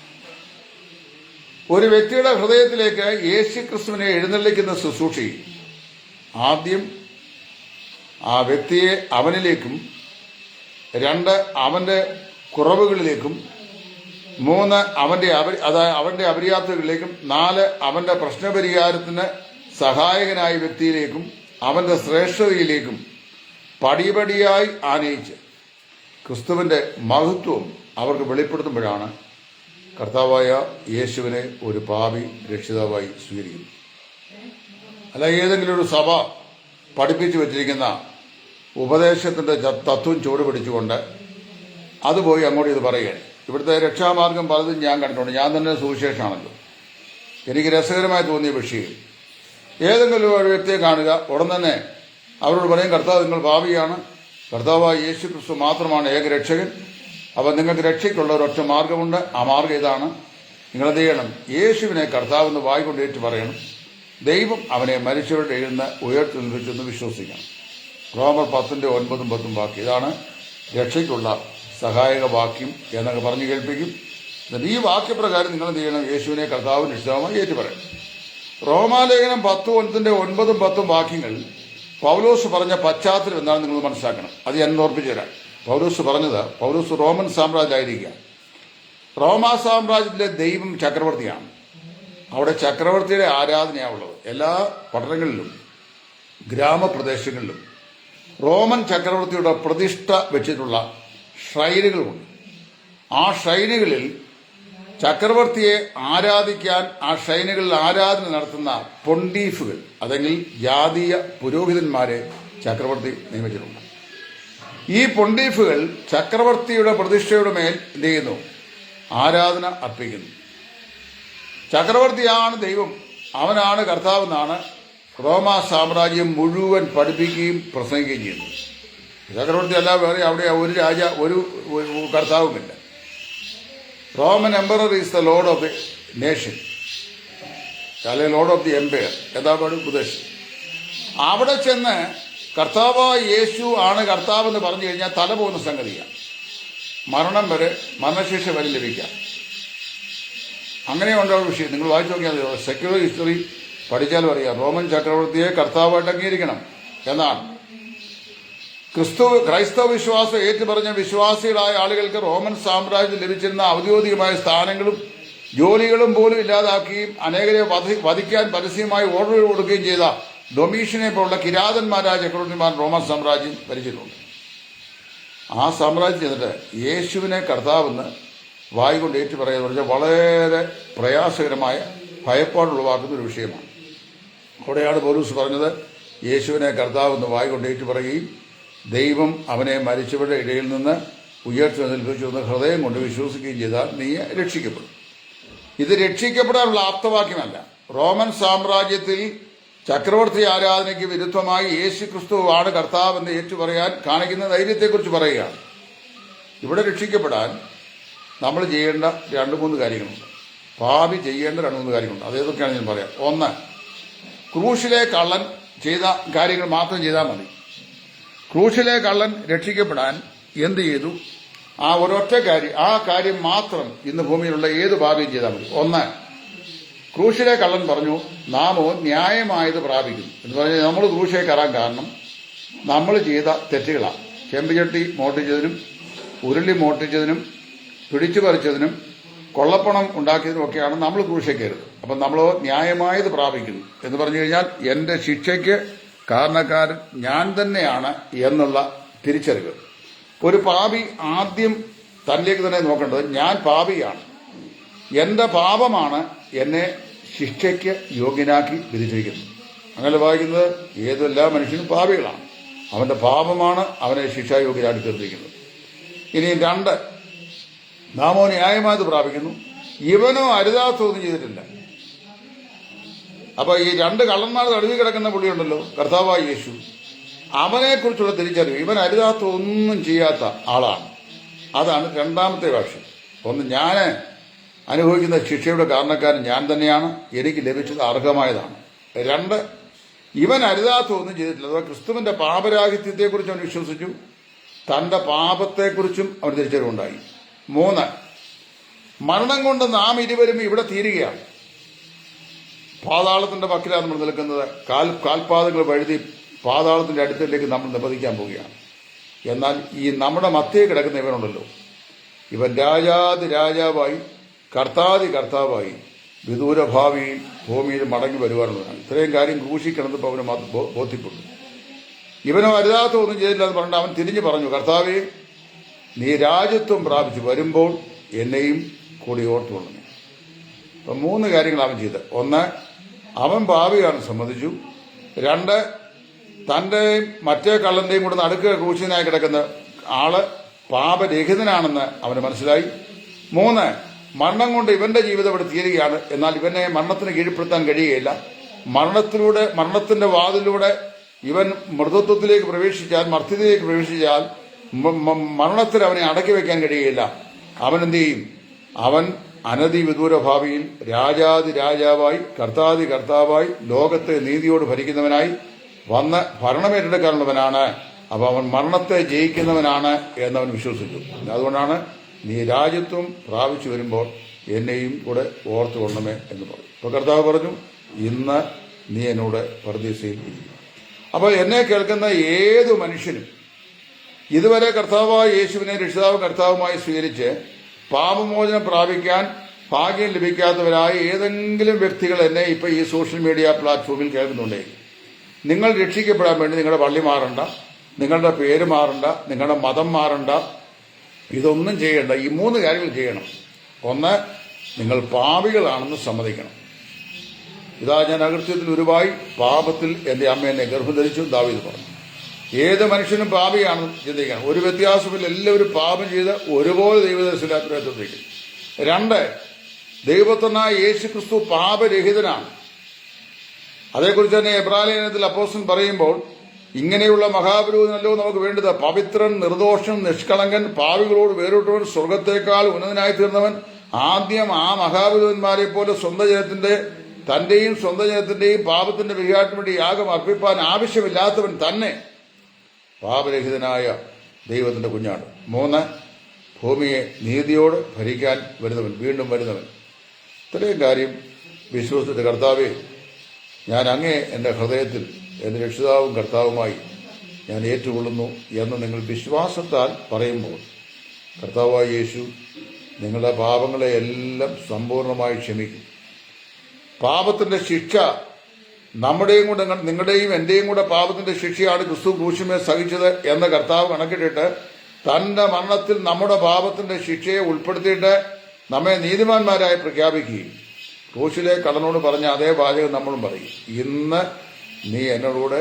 ഒരു വ്യക്തിയുടെ ഹൃദയത്തിലേക്ക് യേശു ക്രിസ്തുവിനെ എഴുന്നള്ളിക്കുന്ന ശുശ്രൂഷയിൽ ആദ്യം ആ വ്യക്തിയെ അവനിലേക്കും, 2 അവന്റെ കുറവുകളിലേക്കും, 3 അവന്റെ അപര്യാപ്തതകളിലേക്കും, 4 അവന്റെ പ്രശ്നപരിഹാരത്തിന് സഹായകനായ വ്യക്തിയിലേക്കും അവന്റെ ശ്രേഷ്ഠതയിലേക്കും പടിപടിയായി ആനയിച്ച് ക്രിസ്തുവിന്റെ മഹത്വം അവർക്ക് വെളിപ്പെടുത്തുമ്പോഴാണ് കർത്താവായ യേശുവിനെ ഒരു പാപി രക്ഷിതാവായി സ്വീകരിക്കുന്നത്. അല്ല ഏതെങ്കിലും ഒരു സഭ പഠിപ്പിച്ചു വച്ചിരിക്കുന്ന ഉപദേശത്തിന്റെ തത്വം ചുവടുപിടിച്ചുകൊണ്ട് അത് പോയി അങ്ങോട്ട് ഇത് പറയുകയാണ്. ഇവിടുത്തെ രക്ഷാമാർഗം പലതും ഞാൻ കണ്ടിട്ടുണ്ട്. ഞാൻ തന്നെ സുവിശേഷമാണല്ലോ. എനിക്ക് രസകരമായി തോന്നിയ വിഷയം, ഏതെങ്കിലും ഒരു വ്യക്തിയെ കാണുക, ഉടൻ തന്നെ അവരോട് പറയും കർത്താവ് നിങ്ങൾ പാപിയാണ്, കർത്താവായ യേശു ക്രിസ്തു മാത്രമാണ് ഏകരക്ഷകൻ, അപ്പം നിങ്ങൾക്ക് രക്ഷയ്ക്കുള്ള ഒരൊറ്റ മാർഗമുണ്ട്, ആ മാർഗം ഇതാണ്, നിങ്ങളെന്ത് ചെയ്യണം, യേശുവിനെ കർത്താവെന്ന് വായി കൊണ്ടേറ്റ് പറയണം, ദൈവം അവനെ മരിച്ചവരുടെ എഴുന്ന ഉയർത്തെഴുന്നേൽപ്പിച്ചെന്ന് വിശ്വസിക്കണം. റോമർ 10:9-10 വാക്യം, ഇതാണ് രക്ഷയ്ക്കുള്ള സഹായക വാക്യം എന്നൊക്കെ പറഞ്ഞു കേൾപ്പിക്കും. എന്നിട്ട് ഈ വാക്യപ്രകാരം നിങ്ങൾ എന്ത് ചെയ്യണം, യേശുവിനെ കർത്താവിന് ഇഷ്ടമായി ഏറ്റു പറയണം. റോമാലേഖനം 10:9-10 വാക്യങ്ങൾ പൗലോസ് പറഞ്ഞ പശ്ചാത്തലം എന്താണെന്ന് നിങ്ങൾ മനസ്സിലാക്കണം. അത് ഞാൻ ഓർപ്പിച്ചു തരാം. പൗലോസ് റോമൻ സാമ്രാജ്യമായിരിക്കുക. റോമാ സാമ്രാജ്യത്തിലെ ദൈവം ചക്രവർത്തിയാണ്. അവിടെ ചക്രവർത്തിയുടെ ആരാധനയാണുള്ളത്. എല്ലാ പട്ടണങ്ങളിലും ഗ്രാമപ്രദേശങ്ങളിലും റോമൻ ചക്രവർത്തിയുടെ പ്രതിഷ്ഠ വെച്ചിട്ടുള്ള ഷ്രൈനുകളുണ്ട്. ആ ഷ്രൈനുകളിൽ ചക്രവർത്തിയെ ആരാധിക്കാൻ ആ ഷ്രൈനുകളിൽ ആരാധന നടത്തുന്ന പൊണ്ടീഫുകൾ, അല്ലെങ്കിൽ ജാതീയ പുരോഹിതന്മാരെ ചക്രവർത്തി നിയമിച്ചിട്ടുണ്ട്. ഈ പൊണ്ടീഫുകൾ ചക്രവർത്തിയുടെ പ്രതിഷ്ഠയുടെ മേൽ എന്ത് ചെയ്യുന്നു, ആരാധന അർപ്പിക്കുന്നു. ചക്രവർത്തിയാണ് ദൈവം, അവനാണ് കർത്താവെന്നാണ് റോമാ സാമ്രാജ്യം മുഴുവൻ പഠിപ്പിക്കുകയും പ്രസംഗിക്കുകയും ചെയ്യുന്നു. ചക്രവർത്തി അല്ല, വേറെ അവിടെ ഒരു കർത്താവുമില്ല. Roman emperor is the lord of the nation, അല്ലെങ്കിൽ ലോർഡ് ഓഫ് ദി എംപയർ എന്താണ് ഉപദേശം. അവിടെ ചെന്ന് കർത്താവായ യേശു ആണ് കർത്താവെന്ന് പറഞ്ഞു കഴിഞ്ഞാൽ തല പോകുന്ന സംഗതിയാണ്. മരണശിക്ഷ വരെ ലഭിക്കാം. അങ്ങനെയുണ്ടോ വിഷയം. നിങ്ങൾ വായിച്ചു നോക്കിയാൽ സെക്യുലർ ഹിസ്റ്ററി പഠിച്ചാലും അറിയാം. റോമൻ ചക്രവർത്തിയെ കർത്താവായിട്ട് അംഗീകരിക്കണം എന്നാണ്. ക്രൈസ്തവ വിശ്വാസം ഏറ്റുപറഞ്ഞ വിശ്വാസികളായ ആളുകൾക്ക് റോമൻ സാമ്രാജ്യത്തിൽ ലഭിച്ചിരുന്ന ഔദ്യോഗികമായ സ്ഥാനങ്ങളും ജോലികളും പോലും ഇല്ലാതാക്കുകയും അനേകരെ വധിക്കാൻ പരസ്യമായി ഓർഡർ കൊടുക്കുകയും ചെയ്ത ഡൊമീഷ്യനെ പോലുള്ള കിരാതന്മാരായ ചക്രവർത്തിമാർ റോമൻ സാമ്രാജ്യം ഭരിച്ചിട്ടുണ്ട്. ആ സാമ്രാജ്യം ചെന്നിട്ട് യേശുവിനെ കർത്താവെന്ന് വായിക്കൊണ്ട് ഏറ്റുപറയാന്ന് പറഞ്ഞാൽ വളരെ പ്രയാസകരമായ ഭയപ്പാടുളവാക്കുന്ന ഒരു വിഷയമാണ്. അവിടെയാണ് പൗലോസ് പറഞ്ഞത്, യേശുവിനെ കർത്താവെന്ന് വായിക്കൊണ്ട് ഏറ്റുപറയുകയും ദൈവം അവനെ മരിച്ചവരുടെ ഇടയിൽ നിന്ന് ഉയർത്തെഴുന്നേൽപ്പിച്ചു എന്ന് ഹൃദയം കൊണ്ട് വിശ്വസിക്കുകയും ചെയ്താൽ നീ രക്ഷിക്കപ്പെടും. ഇത് രക്ഷിക്കപ്പെടാനുള്ള ആപ്തവാക്യമല്ല. റോമൻ സാമ്രാജ്യത്തിൽ ചക്രവർത്തി ആരാധനയ്ക്ക് വിരുദ്ധമായി യേശു ക്രിസ്തുവാണ് കർത്താവെന്ന് ഏറ്റുപറയാൻ കാണിക്കുന്ന ധൈര്യത്തെക്കുറിച്ച് പറയുകയാണ്. ഇവിടെ രക്ഷിക്കപ്പെടാൻ നമ്മൾ ചെയ്യേണ്ട 2-3 കാര്യങ്ങളുണ്ട്. പാപി ചെയ്യേണ്ട 2-3 കാര്യങ്ങളുണ്ട്. അതേതൊക്കെയാണ് ഞാൻ പറയാം. ഒന്ന്, ക്രൂശിലെ കള്ളൻ ചെയ്ത കാര്യങ്ങൾ മാത്രം ചെയ്താൽ മതി. ക്രൂശിലെ കള്ളൻ രക്ഷിക്കപ്പെടാൻ എന്ത് ചെയ്തു? ആ ഒരൊറ്റ കാര്യം, ആ കാര്യം മാത്രം ഇന്ന് ഭൂമിയിലുള്ള ഏത് പാപിയും ചെയ്താൽ മതി. ഒന്ന്, ക്രൂശിലെ കള്ളൻ പറഞ്ഞു, നാമോ ന്യായമായത് പ്രാപിക്കുന്നു എന്ന് പറഞ്ഞാൽ നമ്മൾ ക്രൂശിലെ കയറാൻ കാരണം നമ്മൾ ചെയ്ത തെറ്റുകളാണ്. ചെമ്പുചട്ടി മോട്ടിച്ചതിനും ഉരുളി മോട്ടിച്ചതിനും പിടിച്ചു പറിച്ചതിനും കൊള്ളപ്പണം ഉണ്ടാക്കിയതിനും ഒക്കെയാണ് നമ്മൾ ക്രൂശിൽ കയറുന്നത്. അപ്പം നമ്മൾ ന്യായമായത് പ്രാപിക്കുന്നു എന്ന് പറഞ്ഞു കഴിഞ്ഞാൽ എന്റെ ശിക്ഷയ്ക്ക് കാരണക്കാരൻ ഞാൻ തന്നെയാണ് എന്നുള്ള തിരിച്ചറിവ്. ഒരു പാപി ആദ്യം തന്നിലേക്ക് തന്നെ നോക്കേണ്ടത് ഞാൻ പാപിയാണ്, എന്റെ പാപമാണ് എന്നെ ശിക്ഷയ്ക്ക് യോഗ്യനാക്കി വിധിച്ചിരിക്കുന്നത്. അങ്ങനെ വായിക്കുന്നത് ഏതെല്ലാ മനുഷ്യനും പാപികളാണ്, അവന്റെ പാപമാണ് അവനെ ശിക്ഷായോഗ്യനാക്കി തീർത്തിരിക്കുന്നത്. ഇനി 2, നാമോ ന്യായമായത് പ്രാപിക്കുന്നു, ഇവനോ അരുതാത്തൊന്നും ചെയ്തിട്ടില്ല. അപ്പൊ ഈ 2 കള്ളന്മാർ തടവി കിടക്കുന്ന പുള്ളിയുണ്ടല്ലോ, കർത്താവായ യേശു, അവനെക്കുറിച്ചുള്ള തിരിച്ചറിവ്, ഇവൻ അരുതാത്തൊന്നും ചെയ്യാത്ത ആളാണ്. അതാണ് 2ാമത്തെ ഭാഷ്യം. ഒന്ന്, ഞാൻ അനുഭവിക്കുന്ന ശിക്ഷയുടെ കാരണക്കാരൻ ഞാൻ തന്നെയാണ്, എനിക്ക് ലഭിച്ചത് അർഹമായതാണ്. 2, ഇവൻ അരുതാത്തൊന്നും ചെയ്തിട്ടില്ല. അഥവാ ക്രിസ്തുവിന്റെ പാപരാഹിത്യത്തെക്കുറിച്ച് അവൻ വിശ്വസിച്ചു, തന്റെ പാപത്തെക്കുറിച്ചും അവൻ തിരിച്ചറിവുണ്ടായി. 3, മരണം കൊണ്ട് നാം ഇരുവരും ഇവിടെ തീരുകയാണ്. പാതാളത്തിന്റെ വക്കിലാണ് നമ്മൾ നിൽക്കുന്നത്. കാൽപാദങ്ങൾ വഴുതി പാതാളത്തിന്റെ അടുത്തേക്ക് നമ്മൾ നിപതിക്കാൻ പോവുകയാണ്. എന്നാൽ ഈ നമ്മുടെ മധ്യേ കിടക്കുന്ന ഇവനുണ്ടല്ലോ, ഇവൻ രാജാതി രാജാവായി കർത്താവായി വിദൂരഭാവിയിൽ ഭൂമിയിൽ മടങ്ങി വരുവാനുള്ളതാണ്. ഇത്രയും കാര്യം ക്രൂശിക്കണമെന്ന് അവന് ബോധ്യപ്പെട്ടു. ഇവനോ അരുതാത്ത ഒന്നും ചെയ്തില്ല എന്ന് പറഞ്ഞിട്ട് അവൻ തിരിഞ്ഞു പറഞ്ഞു, കർത്താവേ, നീ രാജ്യത്വം പ്രാപിച്ചു വരുമ്പോൾ എന്നെയും കൂടി ഓർത്തുകൊള്ളണേ. അപ്പം 3 കാര്യങ്ങൾ അവൻ ചെയ്ത്. 1, അവൻ പാപിയാണെന്ന് സമ്മതിച്ചു. 2, തന്റെയും മറ്റേ കള്ളന്റെയും കൂടെ നടുക്ക് ക്രൂശിനായി കിടക്കുന്ന ആള് പാപരഹിതനാണെന്ന് അവന് മനസ്സിലായി. 3, മരണം കൊണ്ട് ഇവന്റെ ജീവിതം ഇവിടെ തീരുകയാണ്. എന്നാൽ ഇവനെ മരണത്തിന് കീഴ്പ്പെടുത്താൻ കഴിയുകയില്ല. മരണത്തിന്റെ വാതിലൂടെ ഇവൻ മൃതത്വത്തിലേക്ക് പ്രവേശിച്ചാൽ, മർത്യതയിലേക്ക് പ്രവേശിച്ചാൽ മരണത്തിൽ അവനെ അടക്കി വെക്കാൻ കഴിയുകയില്ല. അവൻ എന്ത് ചെയ്യും? അവൻ അനധി വിദൂര ഭാവിയിൽ രാജാതി രാജാവായി കർത്താവായി ലോകത്തെ നീതിയോട് ഭരിക്കുന്നവനായി വന്ന് ഭരണമേറ്റെടുക്കാനുള്ളവനാണ്. അപ്പൊ അവൻ മരണത്തെ ജയിക്കുന്നവനാണ് എന്നവൻ വിശ്വസിച്ചു. അതുകൊണ്ടാണ് നീ രാജ്യത്വം പ്രാപിച്ചു വരുമ്പോൾ എന്നെയും കൂടെ ഓർത്തുകൊള്ളണമേ എന്ന് പറഞ്ഞു. അപ്പൊ കർത്താവ് പറഞ്ഞു, ഇന്ന് നീ എന്നോട് പർദീസയിൽ ഇരിക്കും. അപ്പൊ എന്നെ കേൾക്കുന്ന ഏതു മനുഷ്യനും ഇതുവരെ കർത്താവായ യേശുവിനെ രക്ഷിതാവും കർത്താവുമായി സ്വീകരിച്ച് പാപമോചനം പ്രാപിക്കാൻ ഭാഗ്യം ലഭിക്കാത്തവരായ ഏതെങ്കിലും വ്യക്തികൾ എന്നെ ഇപ്പൊ ഈ സോഷ്യൽ മീഡിയ പ്ലാറ്റ്ഫോമിൽ കേൾക്കുന്നുണ്ടേ, നിങ്ങൾ രക്ഷിക്കപ്പെടാൻ വേണ്ടി നിങ്ങളുടെ പള്ളി മാറണ്ട, നിങ്ങളുടെ പേര് മാറണ്ട, നിങ്ങളുടെ മതം മാറണ്ട, ഇതൊന്നും ചെയ്യണ്ട. ഈ 3 കാര്യങ്ങൾ ചെയ്യണം. 1, നിങ്ങൾ പാപികളാണെന്ന് സമ്മതിക്കണം. ഇതാ ഞാൻ അകൃത്യത്തിൽ ഉരുവായി, പാപത്തിൽ എന്റെ അമ്മ എന്നെ ഗർഭം ധരിച്ചു, ദാവീദ് പറഞ്ഞു. ഏത് മനുഷ്യനും പാപിയാണെന്ന് ചിന്തിക്കണം. ഒരു വ്യത്യാസമില്ല, എല്ലാവരും പാപം ചെയ്ത് ഒരുപോലെ ദൈവദർശനത്തിലേക്ക് ചിന്തിക്കും. 2, ദൈവപുത്രനായ യേശു ക്രിസ്തു പാപരഹിതനാണ്. അതേക്കുറിച്ച് തന്നെ എബ്രായലേഖനത്തിൽ അപ്പോസ്തലൻ പറയുമ്പോൾ, ഇങ്ങനെയുള്ള മഹാപുരോഹിതനല്ലോ നമുക്ക് വേണ്ടത്, പവിത്രൻ, നിർദോഷൻ, നിഷ്കളങ്കൻ, പാപികളോട് വേറിട്ടവൻ, സ്വർഗത്തേക്കാൾ ഉന്നതനായി തീർന്നവൻ, ആദ്യം ആ മഹാപുരോഹിതന്മാരെ പോലെ തന്റെയും സ്വന്തം ജനത്തിന്റെയും പാപത്തിന്റെ പരിഹാരത്തിന് വേണ്ടി യാഗം അർപ്പിപ്പാൻ ആവശ്യമില്ലാത്തവൻ തന്നെ പാപരഹിതനായ ദൈവത്തിന്റെ കുഞ്ഞാണ്. 3, ഭൂമിയെ നീതിയോട് ഭരിക്കാൻ വീണ്ടും വരുന്നവൻ. ഇത്രയും കാര്യം വിശ്വസിച്ചിട്ട്, കർത്താവേ, ഞാൻ അങ്ങേ എന്റെ ഹൃദയത്തിൽ എന്റെ രക്ഷിതാവും കർത്താവുമായി ഞാൻ ഏറ്റുകൊള്ളുന്നു എന്ന് നിങ്ങൾ വിശ്വാസത്താൽ പറയുമ്പോൾ, കർത്താവായ യേശു നിങ്ങളുടെ പാപങ്ങളെ എല്ലാം സമ്പൂർണമായി ക്ഷമിക്കും. പാപത്തിന്റെ ശിക്ഷ നിങ്ങളുടെയും എന്റെയും കൂടെ പാപത്തിന്റെ ശിക്ഷയാണ് ക്രിസ്തു ക്രൂശിന്മേൽ സഹിച്ചത് എന്ന് കർത്താവ് കണക്കിട്ടിട്ട് തന്റെ മരണത്തിൽ നമ്മുടെ പാപത്തിന്റെ ശിക്ഷയെ ഉൾപ്പെടുത്തിയിട്ട് നമ്മെ നീതിമാന്മാരായി പ്രഖ്യാപിക്കുകയും ക്രൂശിലെ കള്ളനോട് പറഞ്ഞ അതേ വാചകം നമ്മളും പറയും, ഇന്ന് നീ എന്നോടുകൂടെ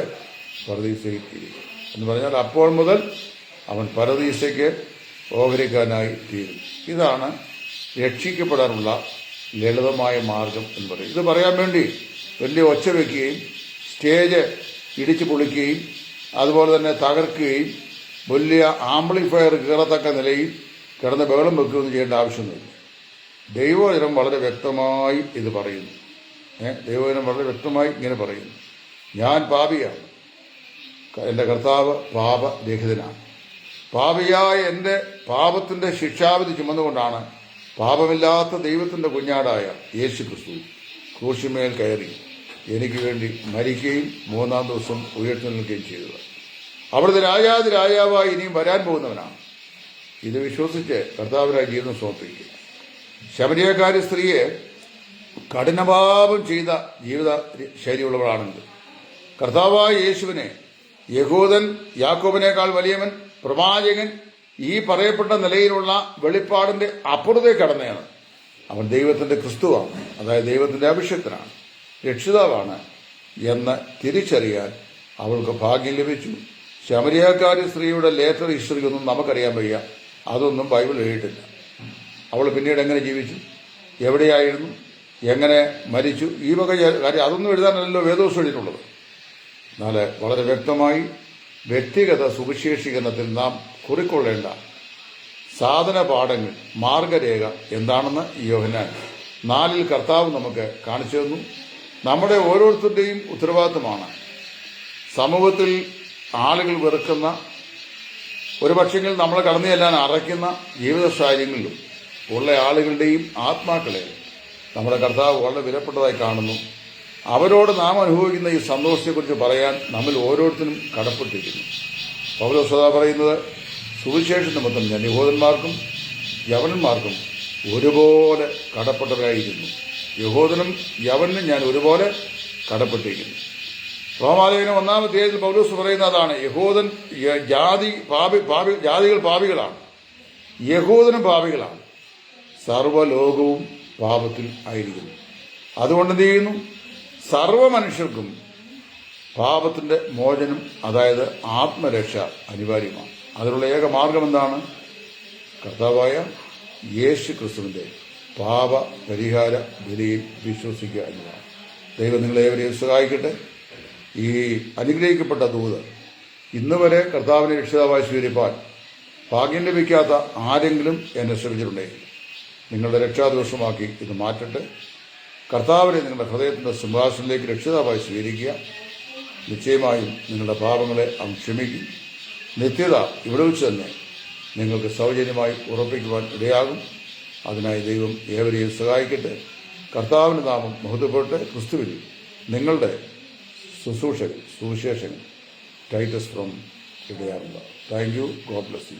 പർദീസയിൽ ഇരിക്കും. എന്ന് പറഞ്ഞാൽ അപ്പോൾ മുതൽ അവൻ പരദീസയ്ക്ക് ഓഹരിക്കാനായി തീരും. ഇതാണ് രക്ഷിക്കപ്പെടാനുള്ള ലളിതമായ മാർഗം എന്ന് പറയും. ഇത് പറയാൻ വേണ്ടി വലിയ ഒച്ച വയ്ക്കുകയും സ്റ്റേജ് ഇടിച്ചു പൊളിക്കുകയും അതുപോലെ തന്നെ തകർക്കുകയും വലിയ ആംപ്ലിഫയർ കീറത്തക്ക നിലയിൽ കിടന്ന് ബഹളം വെക്കുകയൊന്നും ചെയ്യേണ്ട ആവശ്യമൊന്നുമില്ല. ദൈവവചനം വളരെ വ്യക്തമായി ഇത് പറയുന്നു. ദൈവവചനം വളരെ വ്യക്തമായി ഇങ്ങനെ പറയുന്നു, ഞാൻ പാപിയാണ്, എൻ്റെ കർത്താവ് പാപരഹിതനാണ്. പാപിയായ എൻ്റെ പാപത്തിൻ്റെ ശിക്ഷാവിധി ചുമന്നുകൊണ്ടാണ് പാപമില്ലാത്ത ദൈവത്തിൻ്റെ കുഞ്ഞാടായ യേശു ക്രിസ്തു ക്രൂശിന്മേൽ കയറി എനിക്ക് വേണ്ടി മരിക്കുകയും 3-ാം ദിവസം ഉയർത്തെഴുന്നേൽക്കുകയും ചെയ്തത്. അവിടുത്തെ രാജാവായി ഇനിയും വരാൻ പോകുന്നവനാണ്. ഇത് വിശ്വസിച്ച് കർത്താവിനായി ജീവിതം സമർപ്പിക്കുക. ശമരിയക്കാരി സ്ത്രീയെ കഠിനപാപം ചെയ്ത ജീവിത ശൈലിയുള്ളവളാണെങ്കിൽ കർത്താവായ യേശുവിനെ യഹൂദൻ, യാക്കോബിനേക്കാൾ വലിയവൻ, പ്രവാചകൻ, ഈ പറയപ്പെട്ട നിലയിലുള്ള വെളിപ്പാടിന്റെ അപ്പുറത്തേക്ക് കടന്നയാണ്. അവൻ ദൈവത്തിന്റെ ക്രിസ്തുവാണ്, അതായത് ദൈവത്തിന്റെ അഭിഷേകത്തിനാണ്, രക്ഷിതാവാണ് എന്ന് തിരിച്ചറിയാൻ അവൾക്ക് ഭാഗ്യം ലഭിച്ചു. ശമരിയക്കാരി സ്ത്രീയുടെ ലേറ്റർ ഹിസ്റ്ററി ഒന്നും നമുക്കറിയാൻ വയ്യ, അതൊന്നും ബൈബിൾ എഴുതിയിട്ടില്ല. അവൾ പിന്നീട് എങ്ങനെ ജീവിച്ചു, എവിടെയായിരുന്നു, എങ്ങനെ മരിച്ചു, ഈ വക കാര്യം അതൊന്നും എഴുതാനല്ലോ വേദോസം എഴുതിയിട്ടുള്ളത്. എന്നാൽ വളരെ വ്യക്തമായി വ്യക്തിഗത സുവിശേഷീകരണത്തിൽ നാം കുറിക്കൊള്ളേണ്ട സാധന പാഠങ്ങൾ, മാർഗരേഖ എന്താണെന്ന് യോഹന്നാൻ 4 കർത്താവ് നമുക്ക് കാണിച്ചു തന്നു. നമ്മുടെ ഓരോരുത്തരുടെയും ഉത്തരവാദിത്തമാണ് സമൂഹത്തിൽ ആളുകൾ വെറുക്കുന്ന, ഒരു പക്ഷെങ്കിൽ നമ്മളെ കടന്നു ചെല്ലാൻ അറയ്ക്കുന്ന ജീവിത സാഹചര്യങ്ങളിലും ഉള്ള ആളുകളുടെയും ആത്മാക്കളെ നമ്മുടെ കർത്താവ് വളരെ വിലപ്പെട്ടതായി കാണുന്നു. അവരോട് നാം അനുഭവിക്കുന്ന ഈ സന്തോഷത്തെക്കുറിച്ച് പറയാൻ നമ്മൾ ഓരോരുത്തരും കടപ്പെട്ടിരിക്കുന്നു. പൗലോസ് പറയുന്നത്, സുവിശേഷ നിമിത്തം ഞാൻ യഹൂദന്മാർക്കും യവനന്മാർക്കും ഒരുപോലെ കടപ്പെട്ടവരായിരിക്കുന്നു. യഹൂദനും യവനും ഞാൻ ഒരുപോലെ കടപ്പെട്ടിരിക്കുന്നു. റോമാലേഖനം 1-ാം അധ്യായത്തിൽ പൗലോസ് പറയുന്നതാണ്, യഹൂദൻ ജാതികൾ പാപികളാണ്, യഹൂദനും പാപികളാണ്, സർവ്വലോകവും പാപത്തിൽ ആയിരിക്കുന്നു. അതുകൊണ്ട് എന്ത് ചെയ്യുന്നു, സർവ്വ മനുഷ്യർക്കും പാപത്തിന്റെ മോചനം, അതായത് ആത്മരക്ഷ അനിവാര്യമാണ്. അതിനുള്ള ഏക മാർഗം എന്താണ്? കർത്താവായ യേശു ക്രിസ്തുവിന്റെ പാപ പരിഹാര ബലിയിൽ വിശ്വസിക്കുക എന്നതാണ്. ദൈവം നിങ്ങളേവരെയും സഹായിക്കട്ടെ. ഈ അനുഗ്രഹിക്കപ്പെട്ട ദൂത് ഇന്ന് വരെ കർത്താവിനെ രക്ഷിതാവായി സ്വീകരിപ്പാൻ ഭാഗ്യം ലഭിക്കാത്ത ആരെങ്കിലും എന്നെ ശ്രമിച്ചിട്ടുണ്ടെങ്കിൽ നിങ്ങളുടെ രക്ഷാദിവസമാക്കി ഇത് മാറ്റട്ടെ. കർത്താവിനെ നിങ്ങളുടെ ഹൃദയത്തിന്റെ സിംഹാസനത്തിലേക്ക് രക്ഷിതാവായി സ്വീകരിക്കുക. നിശ്ചയമായും നിങ്ങളുടെ പാപങ്ങളെ അവൻ ക്ഷമിക്കും. നിത്യത ഇവിടെ വെച്ച് തന്നെ നിങ്ങൾക്ക് സൗജന്യമായി ഉറപ്പിക്കുവാൻ ഇടയാകും. അതിനായി ദൈവം ഏവരെയും സഹായിക്കട്ടെ. കർത്താവിന്റെ നാമം മഹത്വപ്പെട്ട് ക്രിസ്തുവിൽ നിങ്ങളുടെ ശുശ്രൂഷകൻ, സുവിശേഷകൻ ടൈറ്റസ് ഫ്രം ഇടയാറുണ്ട്. Thank you. God bless U.